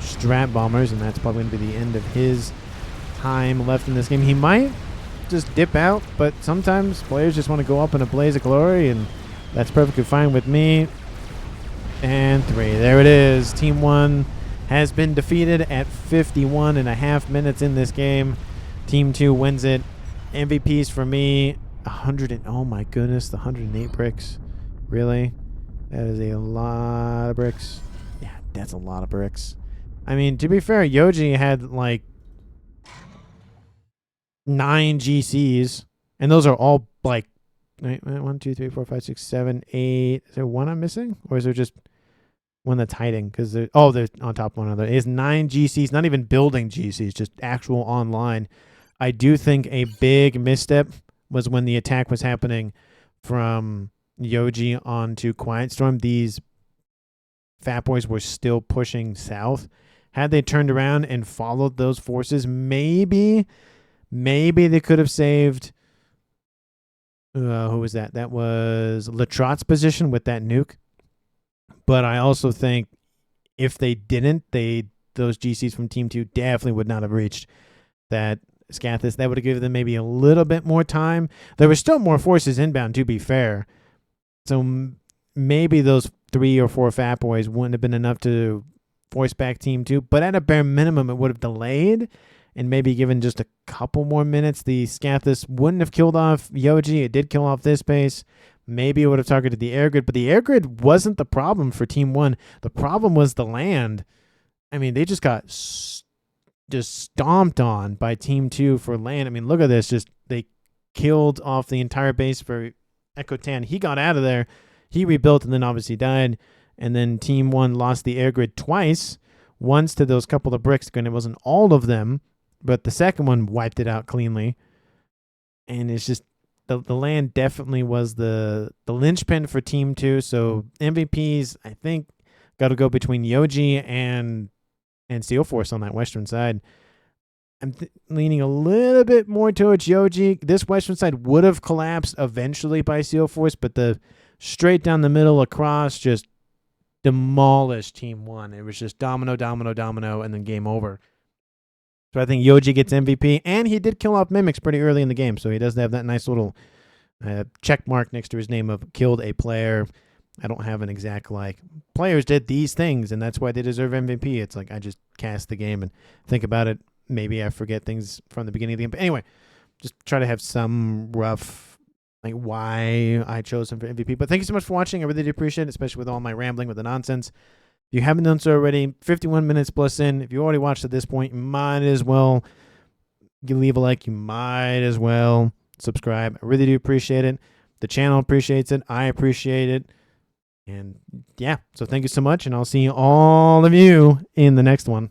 Strat Bombers, and that's probably going to be the end of his time left in this game. He might just dip out, but sometimes players just want to go up in a blaze of glory, and that's perfectly fine with me. And 3. There it is. Team 1 has been defeated at 51.5 minutes in this game. Team 2 wins it. MVPs for me, 100 and oh my goodness, the 108 bricks. Really? That is a lot of bricks. Yeah, that's a lot of bricks. I mean, to be fair, Yoji had like 9 GCs, and those are all like 1, 2, 3, 4, 5, 6, 7, 8. Is there one I'm missing, or is there just one that's hiding? Because they're on top of one another. It is 9 GCs, not even building GCs, just actual online. I do think a big misstep was when the attack was happening from Yoji onto Quiet Storm. These Fat Boys were still pushing south. Had they turned around and followed those forces, maybe they could have saved. Who was that? That was Latrot's position with that nuke. But I also think if they didn't, those GCs from Team 2 definitely would not have reached that Scathis. That would have given them maybe a little bit more time. There were still more forces inbound, to be fair. So maybe those 3 or 4 Fat Boys wouldn't have been enough to force back Team 2. But at a bare minimum, it would have delayed and maybe given just a couple more minutes. The Scathis wouldn't have killed off Yoji. It did kill off this base. Maybe it would have targeted the air grid, but the air grid wasn't the problem for Team 1. The problem was the land. I mean, they just got stomped on by Team 2 for land. I mean, look at this. Just they killed off the entire base for Echo Tan. He got out of there. He rebuilt and then obviously died. And then Team 1 lost the air grid twice. Once to those couple of bricks, and it wasn't all of them, but the second one wiped it out cleanly. And it's just the land definitely was the linchpin for Team 2. So MVPs, I think, got to go between Yoji and Steel Force on that western side. I'm leaning a little bit more towards Yoji. This western side would have collapsed eventually by Steel Force, but the straight down the middle across just demolished Team 1. It was just domino, domino, domino, and then game over. So I think Yoji gets MVP, and he did kill off Mimics pretty early in the game, so he does have that nice little check mark next to his name of killed a player. I don't have an exact, players did these things, and that's why they deserve MVP. It's like I just cast the game and think about it. Maybe I forget things from the beginning of the game. But anyway, just try to have some rough, why I chose him for MVP. But thank you so much for watching. I really do appreciate it, especially with all my rambling with the nonsense. If you haven't done so already, 51 minutes plus in. If you already watched at this point, you might as well leave a like. You might as well subscribe. I really do appreciate it. The channel appreciates it. I appreciate it. And yeah, so thank you so much, and I'll see all of you in the next one.